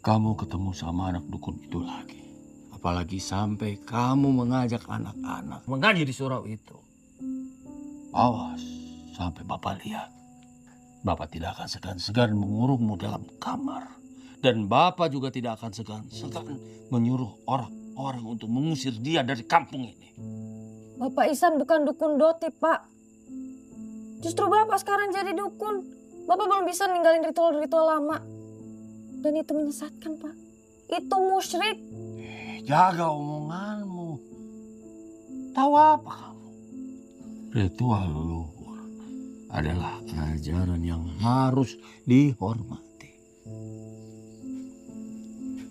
kamu ketemu sama anak dukun itu lagi. Apalagi sampai kamu mengajak anak-anak mengaji di surau itu. Awas sampai Bapak lihat. Bapak tidak akan segan-segan mengurungmu dalam kamar. Dan Bapak juga tidak akan segan-segan menyuruh orang-orang untuk mengusir dia dari kampung ini. Bapak Ihsan bukan dukun doti, Pak. Justru Bapak sekarang jadi dukun. Bapak belum bisa ninggalin ritual-ritual lama. Dan itu menyesatkan, Pak. Itu musyrik. Jaga omonganmu. Tahu apa kamu? Ritual leluhur adalah ajaran yang harus dihormati.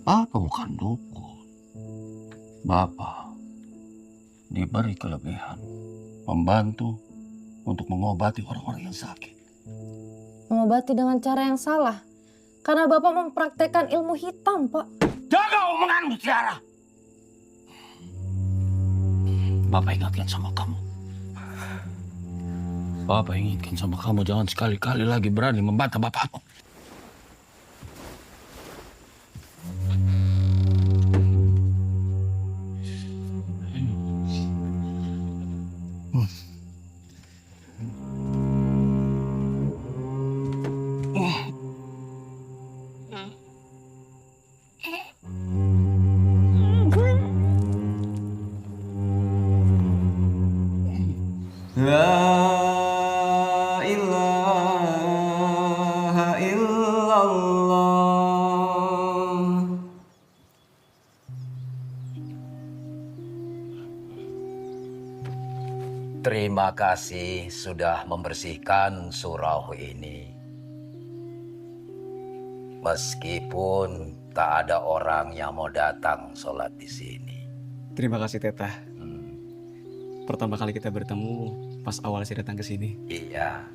Bapak bukan dukun. Bapak diberi kelebihan membantu untuk mengobati orang-orang yang sakit. Mengobati dengan cara yang salah. Karena Bapak mempraktekkan ilmu hitam, Pak. Jaga omonganmu, Tiara. Bapak ingatkan sama kamu. Bapak ingatkan sama kamu jangan sekali-kali lagi berani membantah bapakmu. La ilaha illallah. Terima kasih sudah membersihkan surau ini. Meskipun tak ada orang yang mau datang sholat di sini. Terima kasih, Tetah. Pertama kali kita bertemu pas awal saya datang ke sini. Iya.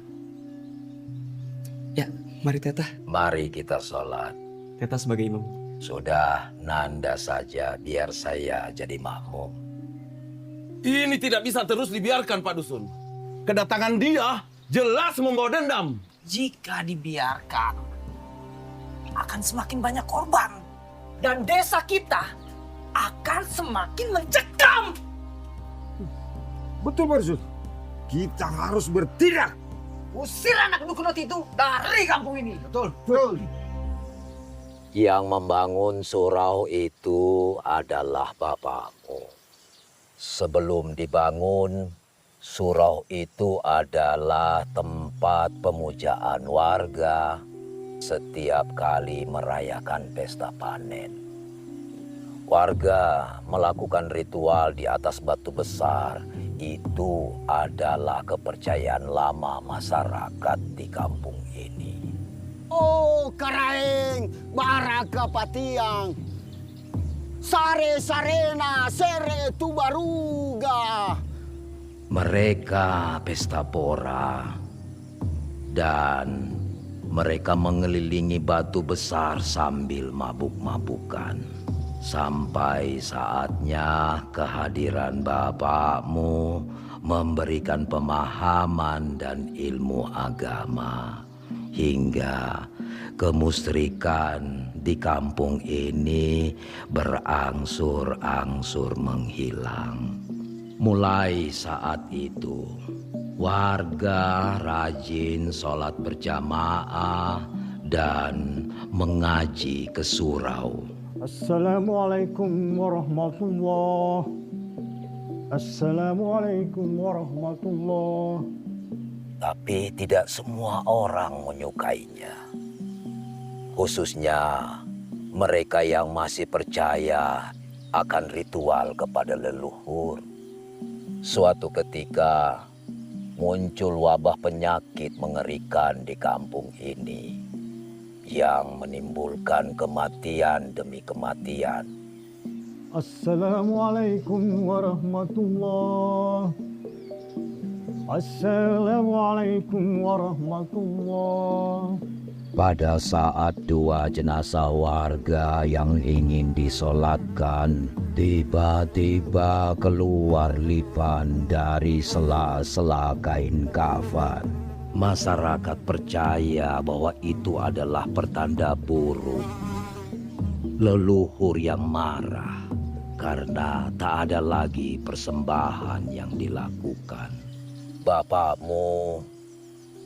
Ya, mari Tetah. Mari kita sholat. Tetah sebagai imam. Sudah, Nanda saja biar saya jadi makmum. Ini tidak bisa terus dibiarkan, Pak Dusun. Kedatangan dia jelas membawa dendam. Jika dibiarkan, akan semakin banyak korban. Dan desa kita akan semakin mencekam. Betul, Pak Dusun. Kita harus bertindak. Usir anak dukun itu dari kampung ini. Betul. Betul. Yang membangun surau itu adalah bapakmu. Sebelum dibangun, surau itu adalah tempat pemujaan warga setiap kali merayakan pesta panen. Warga melakukan ritual di atas batu besar. Itu adalah kepercayaan lama masyarakat di kampung ini. Oh, Karaeng, Baraka Patiang, Sare Sarena, Sere Tubaruga. Mereka pesta pora Dan mereka mengelilingi batu besar sambil mabuk-mabukan. Sampai saatnya kehadiran bapakmu memberikan pemahaman dan ilmu agama. Hingga kemusyrikan di kampung ini berangsur-angsur menghilang. Mulai saat itu, warga rajin sholat berjamaah dan mengaji ke surau. Assalamualaikum warahmatullahi. Assalamualaikum warahmatullahi. Tapi tidak semua orang menyukainya. Khususnya mereka yang masih percaya akan ritual kepada leluhur. Suatu ketika muncul wabah penyakit mengerikan di kampung ini yang menimbulkan kematian demi kematian. Assalamualaikum warahmatullahi. Assalamualaikum warahmatullahi. Pada saat dua jenazah warga yang ingin disolatkan, tiba-tiba keluar lipan dari sela-sela kain kafan. Masyarakat percaya bahwa itu adalah pertanda buruk. Leluhur yang marah karena tak ada lagi persembahan yang dilakukan. Bapakmu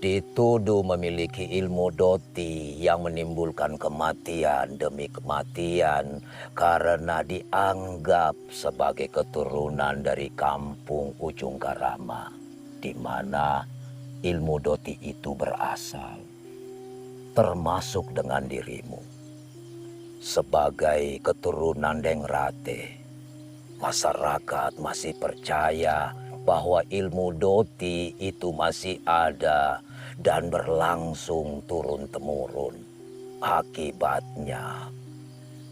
dituduh memiliki ilmu doti yang menimbulkan kematian demi kematian karena dianggap sebagai keturunan dari kampung Ujung Karama, di mana ilmu doti itu berasal, termasuk dengan dirimu. Sebagai keturunan Dengrate, masyarakat masih percaya bahwa ilmu doti itu masih ada dan berlangsung turun-temurun. Akibatnya,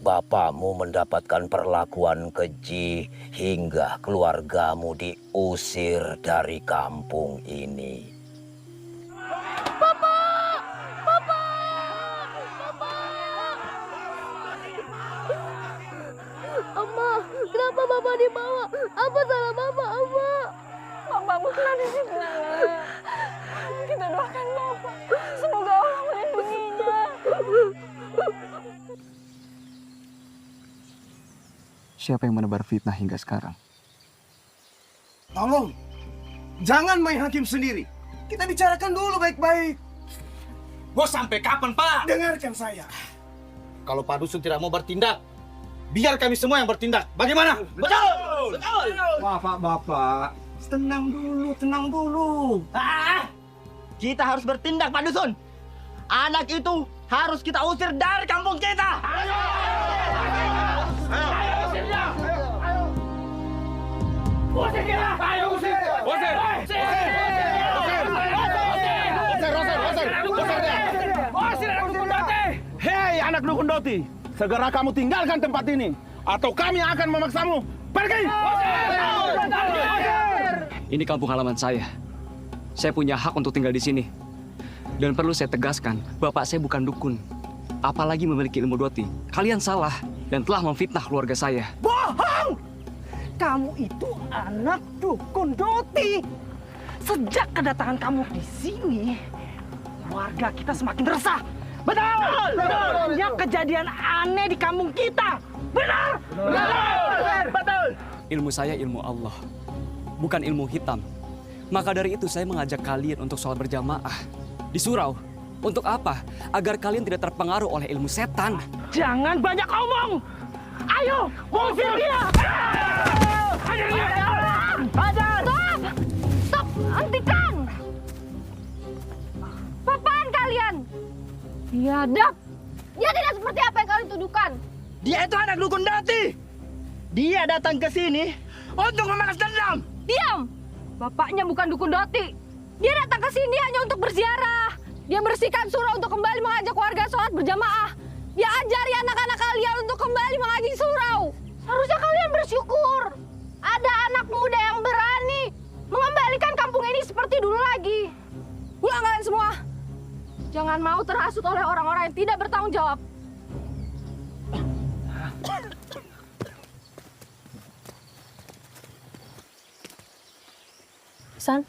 bapakmu mendapatkan perlakuan keji hingga keluargamu diusir dari kampung ini. Kenapa Bapak dibawa? Apa salah Bapak, Amma? Bapak bukan di sini. Kita doakan Bapak. Semoga Allah melindunginya. Siapa yang menebar fitnah hingga sekarang? Tolong, jangan main hakim sendiri. Kita bicarakan dulu baik-baik. Bos, sampai kapan, Pak? Dengarkan saya. Kalau Pak Dusun tidak mau bertindak, biar kami semua yang bertindak. Bagaimana? Betul! Betul! Bapak, tenang dulu. Kita harus bertindak, Pak Dusun. Anak itu harus kita usir dari kampung kita. Usir kita! Ayo usir! Usir! Usir anak dukun Doti! Hei anak dukun Doti, segera kamu tinggalkan tempat ini, atau kami akan memaksamu pergi! Ini kampung halaman saya. Saya punya hak untuk tinggal di sini. Dan perlu saya tegaskan, bapak saya bukan dukun. Apalagi memiliki ilmu doti. Kalian salah dan telah memfitnah keluarga saya. Bohong! Kamu itu anak dukun Doti. Sejak kedatangan kamu di sini, warga kita semakin resah. Betul! Banyak kejadian aneh di kampung kita. Benar! Betul! Ilmu saya ilmu Allah, bukan ilmu hitam. Maka dari itu saya mengajak kalian untuk sholat berjamaah di surau. Untuk apa? Agar kalian tidak terpengaruh oleh ilmu setan. Jangan banyak omong. Ayo, usir dia! Hajar! Stop! Hentikan! Apaan kalian? Biadab! Dia tidak seperti apa yang kalian tuduhkan. Dia itu anak dukun Doti. Dia datang ke sini untuk membalas dendam. Diam! Bapaknya bukan dukun Doti. Dia datang ke sini hanya untuk berziarah. Dia bersihkan surau untuk kembali mengajak warga sholat berjamaah. Dia ajari anak-anak kalian untuk kembali mengaji surau. Harusnya kalian bersyukur. Ada anak muda yang berani mengembalikan kampung ini seperti dulu lagi. Pulang kalian semua. jangan mau terhasut oleh orang-orang yang tidak bertanggung jawab. San.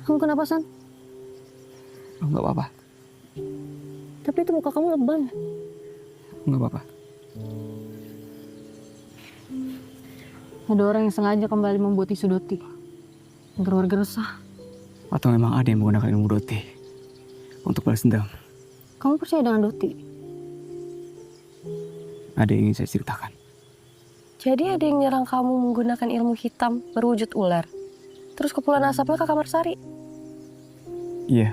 Kamu kenapa, San? Enggak apa-apa. Tapi itu muka kamu lebam. Enggak apa-apa. Ada orang yang sengaja kembali membuat isu Doti. Agar warga resah. Atau memang ada yang menggunakan ilmu Doti untuk balas dendam? Kamu percaya dengan Doti? Ada yang ingin saya ceritakan. Jadi ada yang nyerang kamu menggunakan ilmu hitam berwujud ular. Terus kepulan asapnya ke kamar Sari. Iya.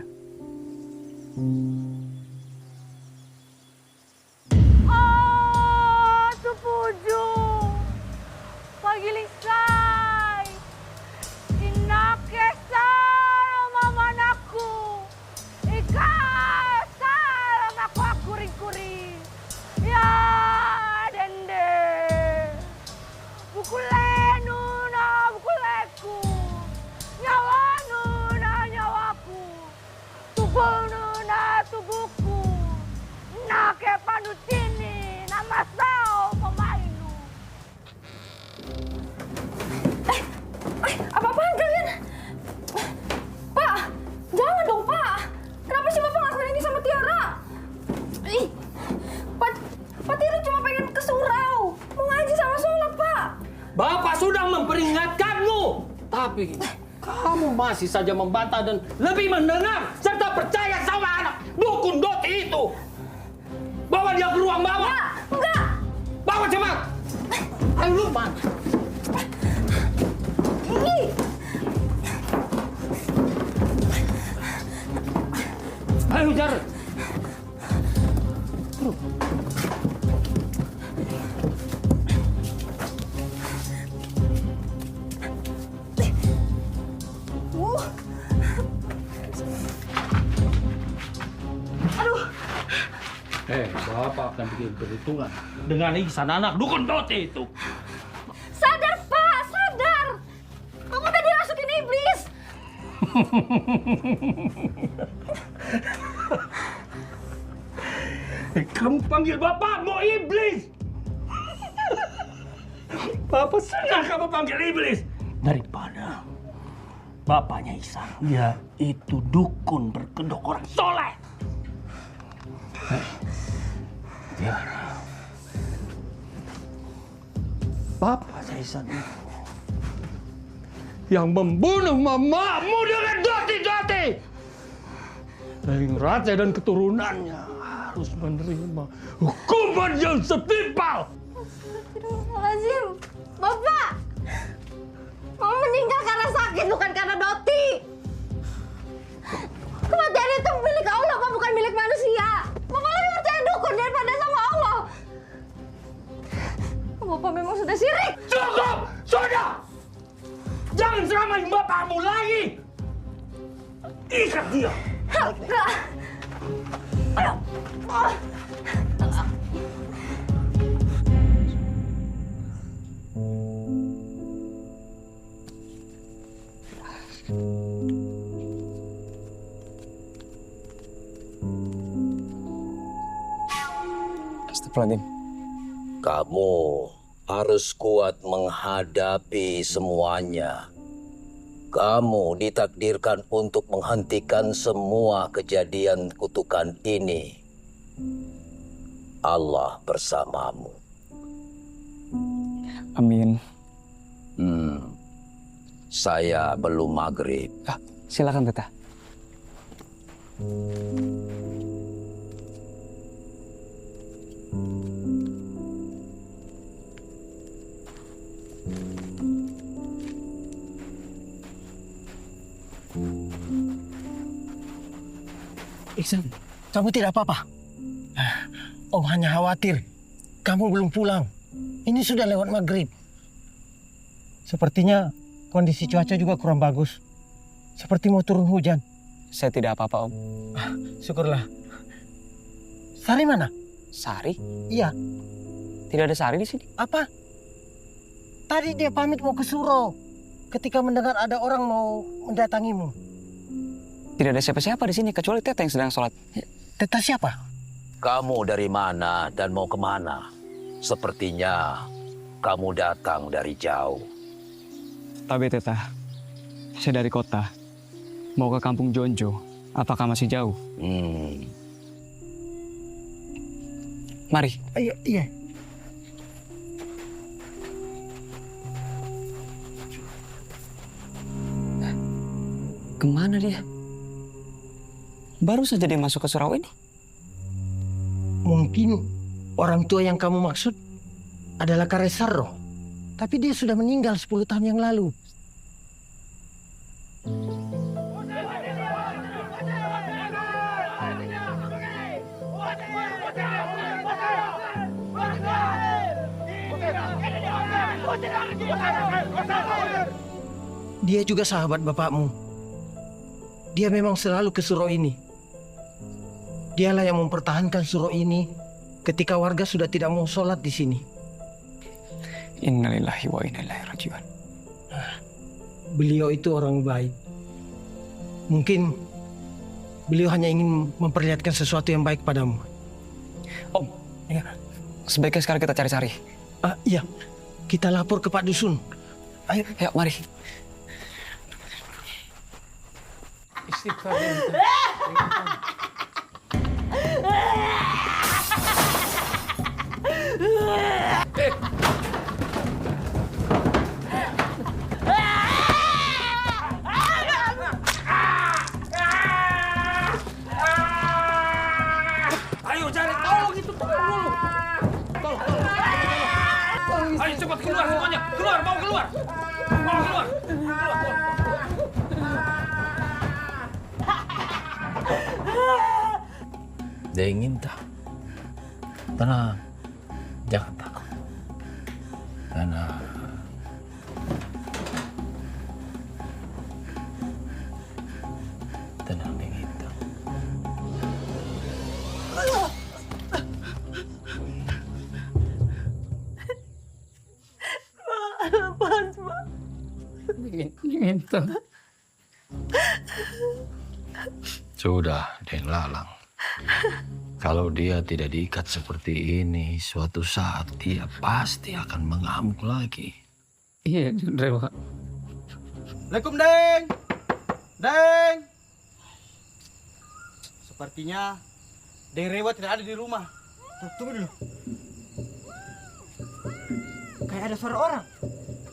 Oh, Tupuju. Pagilisay. Inakesal mamanaku. Ikasal aku kuring-kuring. Ya, dende. Bukulenu na bukuleku. Nyawanu na nyawaku. Tubuhnu na tubuhku. Nake panutini na masao pemainu. Apa-apaan kalian? Pak, jangan dong, Pak. Kenapa sih Bapak ngelakuin ini sama Tiara? Ih, Pak Tiara cuma pengen ke surau. Mau ngaji sama sholat, Pak. Bapak sudah memperingatkanmu. Tapi kamu masih saja membantah dan lebih mendengar serta percaya sama anak dukun Doti itu. Bawa dia ke ruang bawah. Enggak. Bawa cepat. Ayo Lukman. Ini. Ayo Jarod. Bapak akan bikin perhitungan dengan Ihsan anak dukun Doti itu. Sadar, Pak, sadar. Kamu udah dirasukin iblis. Kamu panggil bapakmu iblis. Bapak senang kamu panggil iblis daripada bapaknya Ihsan. Dia itu dukun berkedok orang soleh. Tiara, bapaknya Ihsan itu yang membunuh mamamu dengan Doti-Doti. Dan raja dan keturunannya harus menerima hukuman yang setimpal. Lazim, Bapak. Mama meninggal karena sakit, bukan karena Doti. Kematian itu milik Allah, Pak, bukan milik manusia. Bapak lebih percaya dukun daripada sama Allah. Bapak memang sudah syirik. Cukup! Sudah! Jangan seramain bapakmu lagi! Ikat dia! Enggak! Ayo! Astagfirullahaladzim. Kamu harus kuat menghadapi semuanya. Kamu ditakdirkan untuk menghentikan semua kejadian kutukan ini. Allah bersamamu. Amin. Saya belum maghrib. Silakan, Teta. Ihsan, kamu tidak apa-apa? Om hanya khawatir kamu belum pulang. Ini sudah lewat maghrib. Sepertinya kondisi cuaca juga kurang bagus. Seperti mau turun hujan. Saya tidak apa-apa, Om. Syukurlah. Sari mana? Sari? Iya. Tidak ada Sari di sini. Apa? Tadi dia pamit mau ke surau. ketika mendengar ada orang mau mendatangimu? Tidak ada siapa-siapa di sini kecuali Teta yang sedang sholat. Teta siapa? Kamu dari mana dan mau kemana? Sepertinya kamu datang dari jauh. Tapi Teta, saya dari kota. Mau ke kampung Jonjo. Apakah masih jauh? Mari. Iya. Kemana dia? Baru saja dia masuk ke surau ini. Mungkin orang tua yang kamu maksud adalah Karesarro. Tapi dia sudah meninggal 10 tahun yang lalu. Dia juga sahabat bapakmu. Dia memang selalu ke surau ini. Dialah yang mempertahankan surau ini ketika warga sudah tidak mau sholat di sini. Innalillahi wa inna ilaihi raji'un. Beliau itu orang baik. Mungkin beliau hanya ingin memperlihatkan sesuatu yang baik padamu. Om, ya. Sebaiknya sekarang kita cari-cari. Iya, kita lapor ke Pak Dusun. Ayo, mari. Istighfar. Ayo cari tolong itu tolong. Ayo cepat keluar semuanya. Keluar, mau keluar. Mau keluar. Dingin tak? Tenang. Jangan takut. Tenang. Tenang, dingin tak? Dingin tak? Sudah, Den Lalang. Kalau dia tidak diikat seperti ini, suatu saat dia pasti akan mengamuk lagi. Iya, Rewa. Assalamualaikum, Deng. Deng. Sepertinya Deng Rewa tidak ada di rumah. Tunggu dulu. Kayak ada suara orang.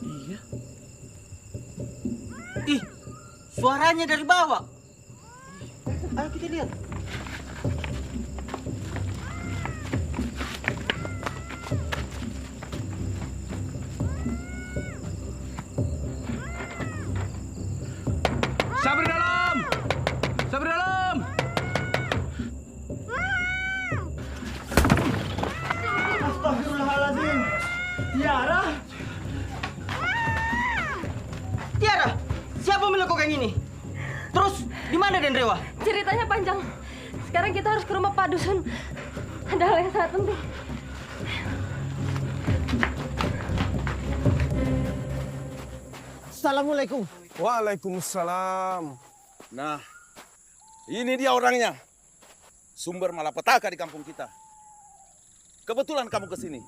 Iya. Ih, suaranya dari bawah. Ayo kita lihat. Sabri dalam! Sabri dalam! Astagfirullahaladzim. Tiara? Tiara, siapa melakukan ini? Terus, di mana Den Rewa? Ceritanya panjang. Sekarang kita harus ke rumah Pak Dusun. Ada hal yang sangat penting. Assalamualaikum. Waalaikumsalam. Nah, ini dia orangnya. Sumber malapetaka di kampung kita. Kebetulan kamu ke sini.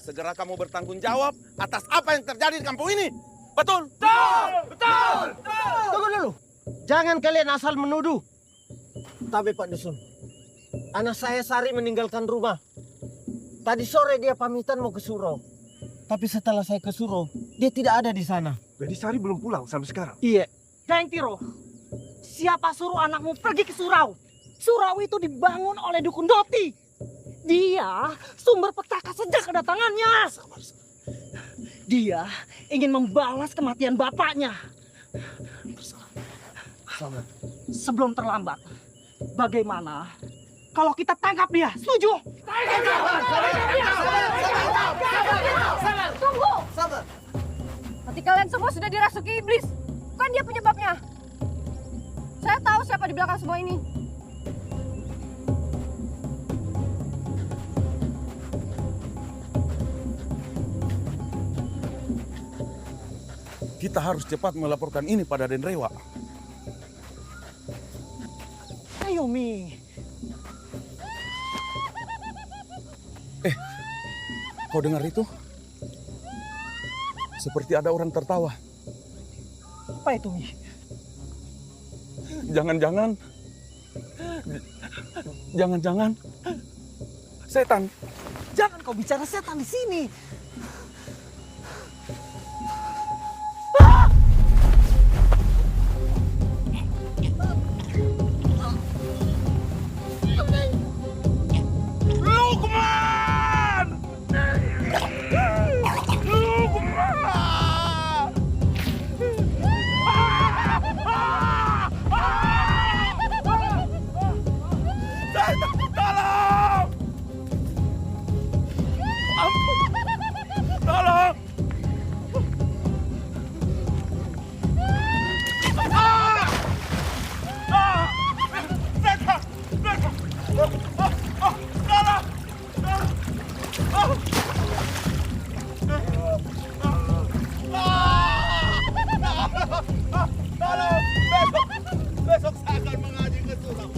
Segera kamu bertanggung jawab atas apa yang terjadi di kampung ini. Betul? Betul! Betul! Tunggu dulu. Jangan kalian asal menuduh. Tapi Pak Dusun, anak saya Sari meninggalkan rumah. Tadi sore dia pamitan mau ke surau. Tapi setelah saya ke surau, dia tidak ada di sana. Jadi Sari belum pulang sampai sekarang? Iya. Deng Tiro, siapa suruh anakmu pergi ke surau? Surau itu dibangun oleh Dukun Doti. Dia sumber petaka sejak kedatangannya. Dia ingin membalas kematian bapaknya. Sebelum terlambat, bagaimana kalau kita tangkap dia? Setuju? Tunggu! Nanti kalian semua sudah dirasuki iblis. Bukan dia penyebabnya. Saya tahu siapa di belakang semua ini. Kita harus cepat melaporkan ini pada Den Rewa. Ayo, Mi. Kau dengar itu? Seperti ada orang tertawa. Apa itu, Mi? Jangan-jangan setan. Jangan kau bicara setan di sini. Besok saya akan mengaji ke Suram.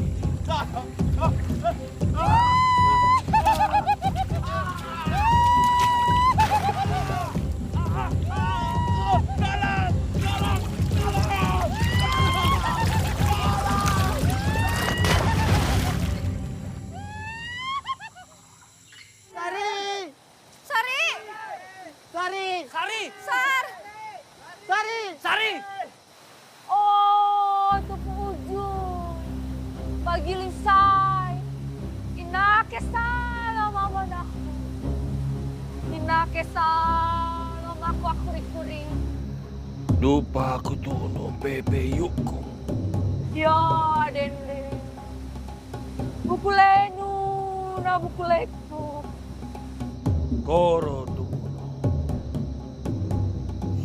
Sari! Oh, tupujud. Pagilisay. Inakesal ang mama na ako. Inakesal ang ako akuri-kuri. Lupa aku tuh no pepeyuko. Ya, dende. Bukulenu na bukuleku. Koro tuh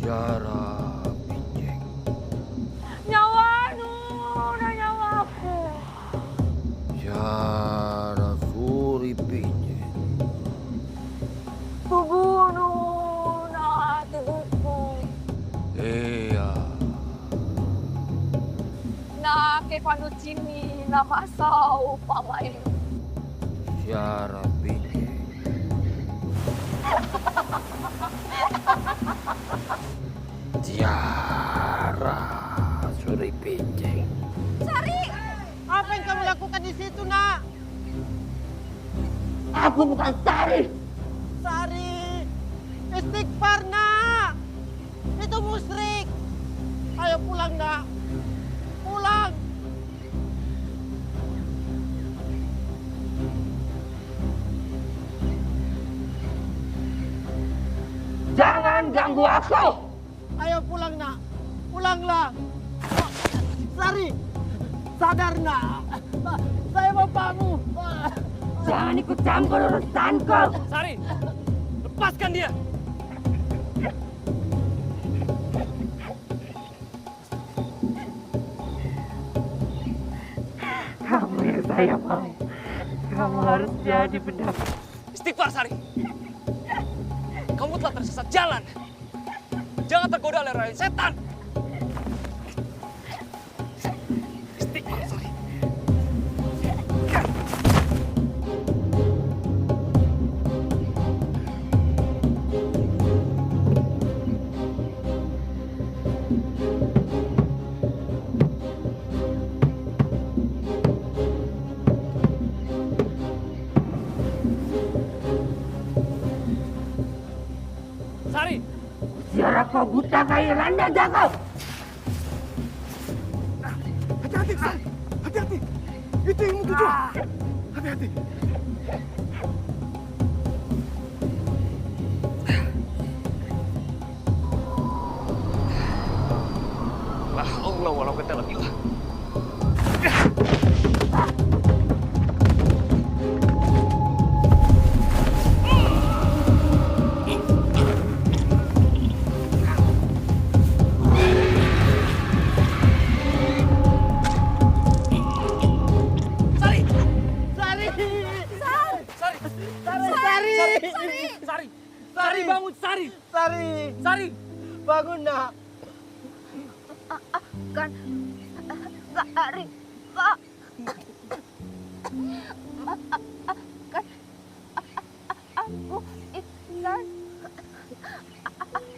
Yara pinjeng. Nyawanu na nyawaku. Yara suri pinjeng. Tubuhnu na tubuhku. Iya. Na kay panucini na masaw pamain. Yara pinjeng. Tiara suri pinjeng. Sari! Apa yang kamu lakukan di situ, Nak? Aku bukan Sari. Sari! Istighfar, Nak! Itu musyrik. Ayo pulang, Nak. Pulang. Jangan ganggu aku. Ayo pulang, Nak. Pulanglah. Sari! Sadar, Nak. Saya bapakmu. Jangan ikut campur urusanku. Sari, lepaskan dia. Kamu yang saya mau. Kamu harus jadi benar. Istighfar, Sari. Kamu telah tersesat jalan. Jangan tergoda oleh rayuan setan. Istighfar, Sari. Sari! Siapa kau buta kayak Randa Jago? Hati-hati, Sari. Hati-hati. Itu yang tuju. Hati-hati. La haula wala quwwata illa billah. Sari, bangun, Sari. Sari, bangun, Nak. Maafkan Kak Rifa. Maafkan aku, Iksan.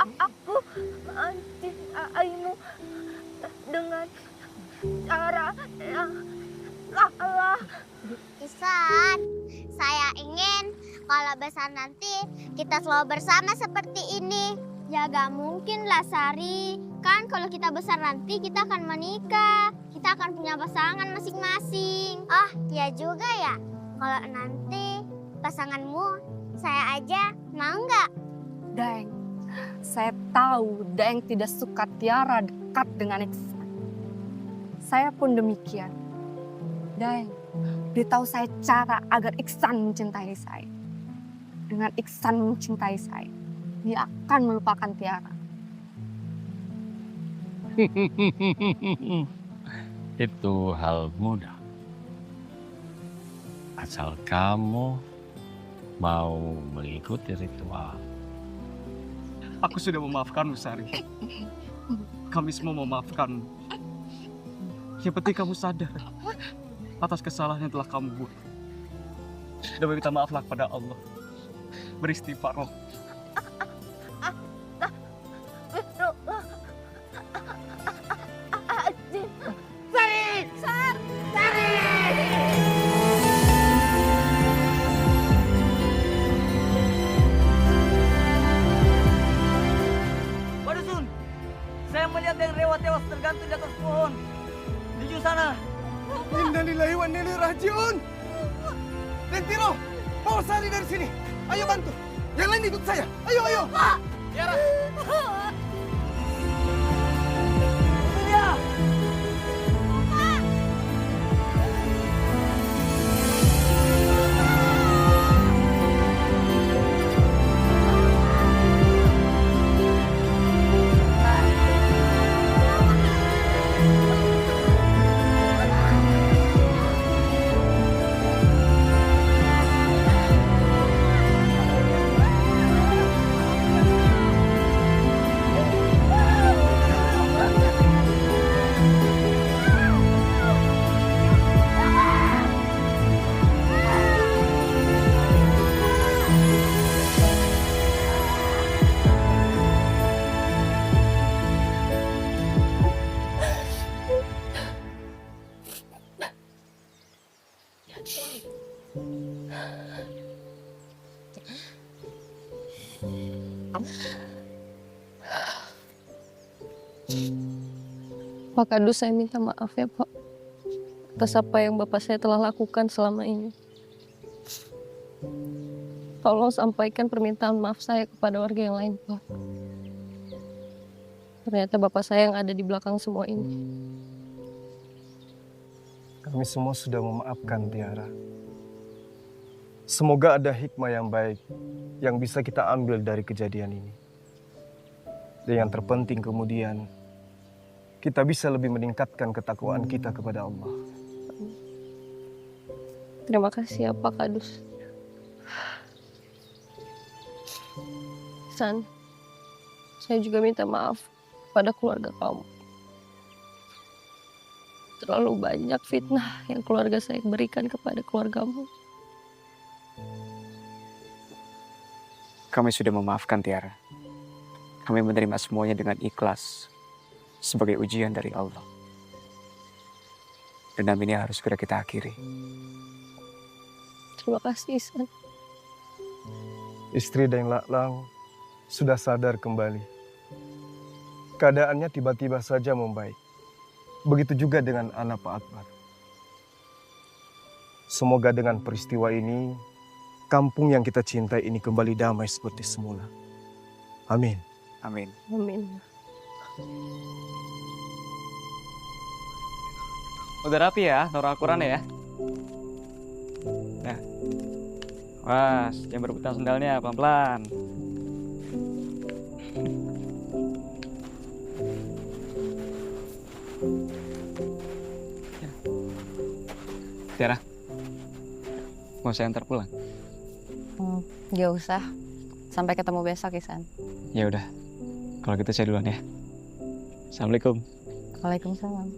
Aku mencintaimu dengan cara yang salah. Iksan, saya ingin kalau besar nanti kita selalu bersama seperti ini. Ya gak mungkin lah Sari. Kan kalau kita besar nanti kita akan menikah. Kita akan punya pasangan masing-masing. Oh iya juga ya. Kalau nanti pasanganmu saya aja, mau nggak? Daeng, saya tahu Daeng tidak suka Tiara dekat dengan Iksan. Saya pun demikian. Daeng, beritahu saya cara agar Iksan mencintai saya. Dengan Iksan mencintai saya, dia akan melupakan Tiara. Itu hal mudah. Asal kamu mau mengikuti ritual. Aku sudah memaafkanmu, Sari. Kami semua memaafkanmu. Yang penting kamu sadar atas kesalahan yang telah kamu buat. Dan meminta maaflah kepada Allah. Beristighfarlah. Sari! Sari! Pak Dusun, saya melihat yang Rewa tewas tergantung di atas pohon. Di ujung sana. Innalillahi wa inna ilaihi raji'un. Lentiro, bawa Sari dari sini. Ayo bantu. Yang lain ikut saya. Ayo, ayo. Pak! Tiara. Pak Kadus, saya minta maaf ya Pak atas apa yang Bapak saya telah lakukan selama ini. Tolong sampaikan permintaan maaf saya kepada warga yang lain, Pak. Ternyata Bapak saya yang ada di belakang semua ini. Kami semua sudah memaafkan Tiara. Semoga ada hikmah yang baik yang bisa kita ambil dari kejadian ini. Dan yang terpenting kemudian, kita bisa lebih meningkatkan ketakwaan kita kepada Allah. Terima kasih ya Pak Kadus. San, saya juga minta maaf pada keluarga kamu. Terlalu banyak fitnah yang keluarga saya berikan kepada keluargamu. Kami sudah memaafkan Tiara. Kami menerima semuanya dengan ikhlas sebagai ujian dari Allah. Dendam ini harus segera kita akhiri. Terima kasih, San. Istri Daeng Laklang sudah sadar kembali. Keadaannya tiba-tiba saja membaik. Begitu juga dengan anak Pak Akbar. Semoga dengan peristiwa ini, kampung yang kita cintai ini kembali damai seperti semula. Amin. Amin. Amin. Udah rapi ya, taruh Al-Quran ya. Nah. Was, jangan berebutan sendalnya, pelan-pelan. Tiara, mau saya antar pulang? Gak usah. Sampai ketemu besok, Isan. Ya udah, kalau gitu saya duluan ya. Assalamualaikum. Waalaikumsalam.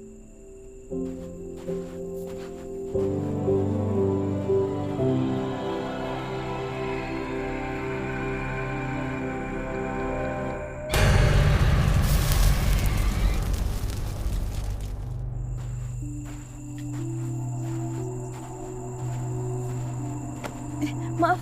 Maaf.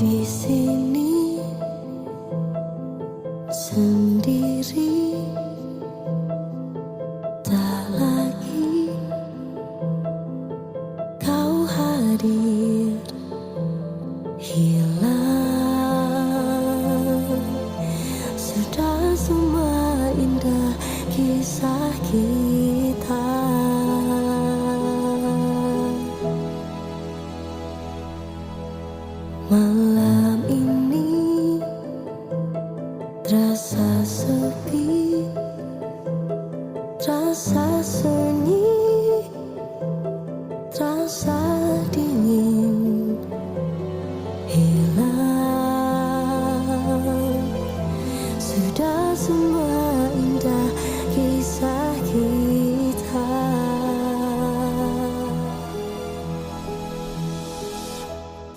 Di sini sendiri, tak lagi kau hadir, hilang. Sudah semua indah kisah kita. Malam ini terasa sepi, terasa sunyi, terasa dingin, hilang. Sudah semua indah kisah kita.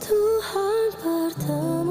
Tuhan bertemu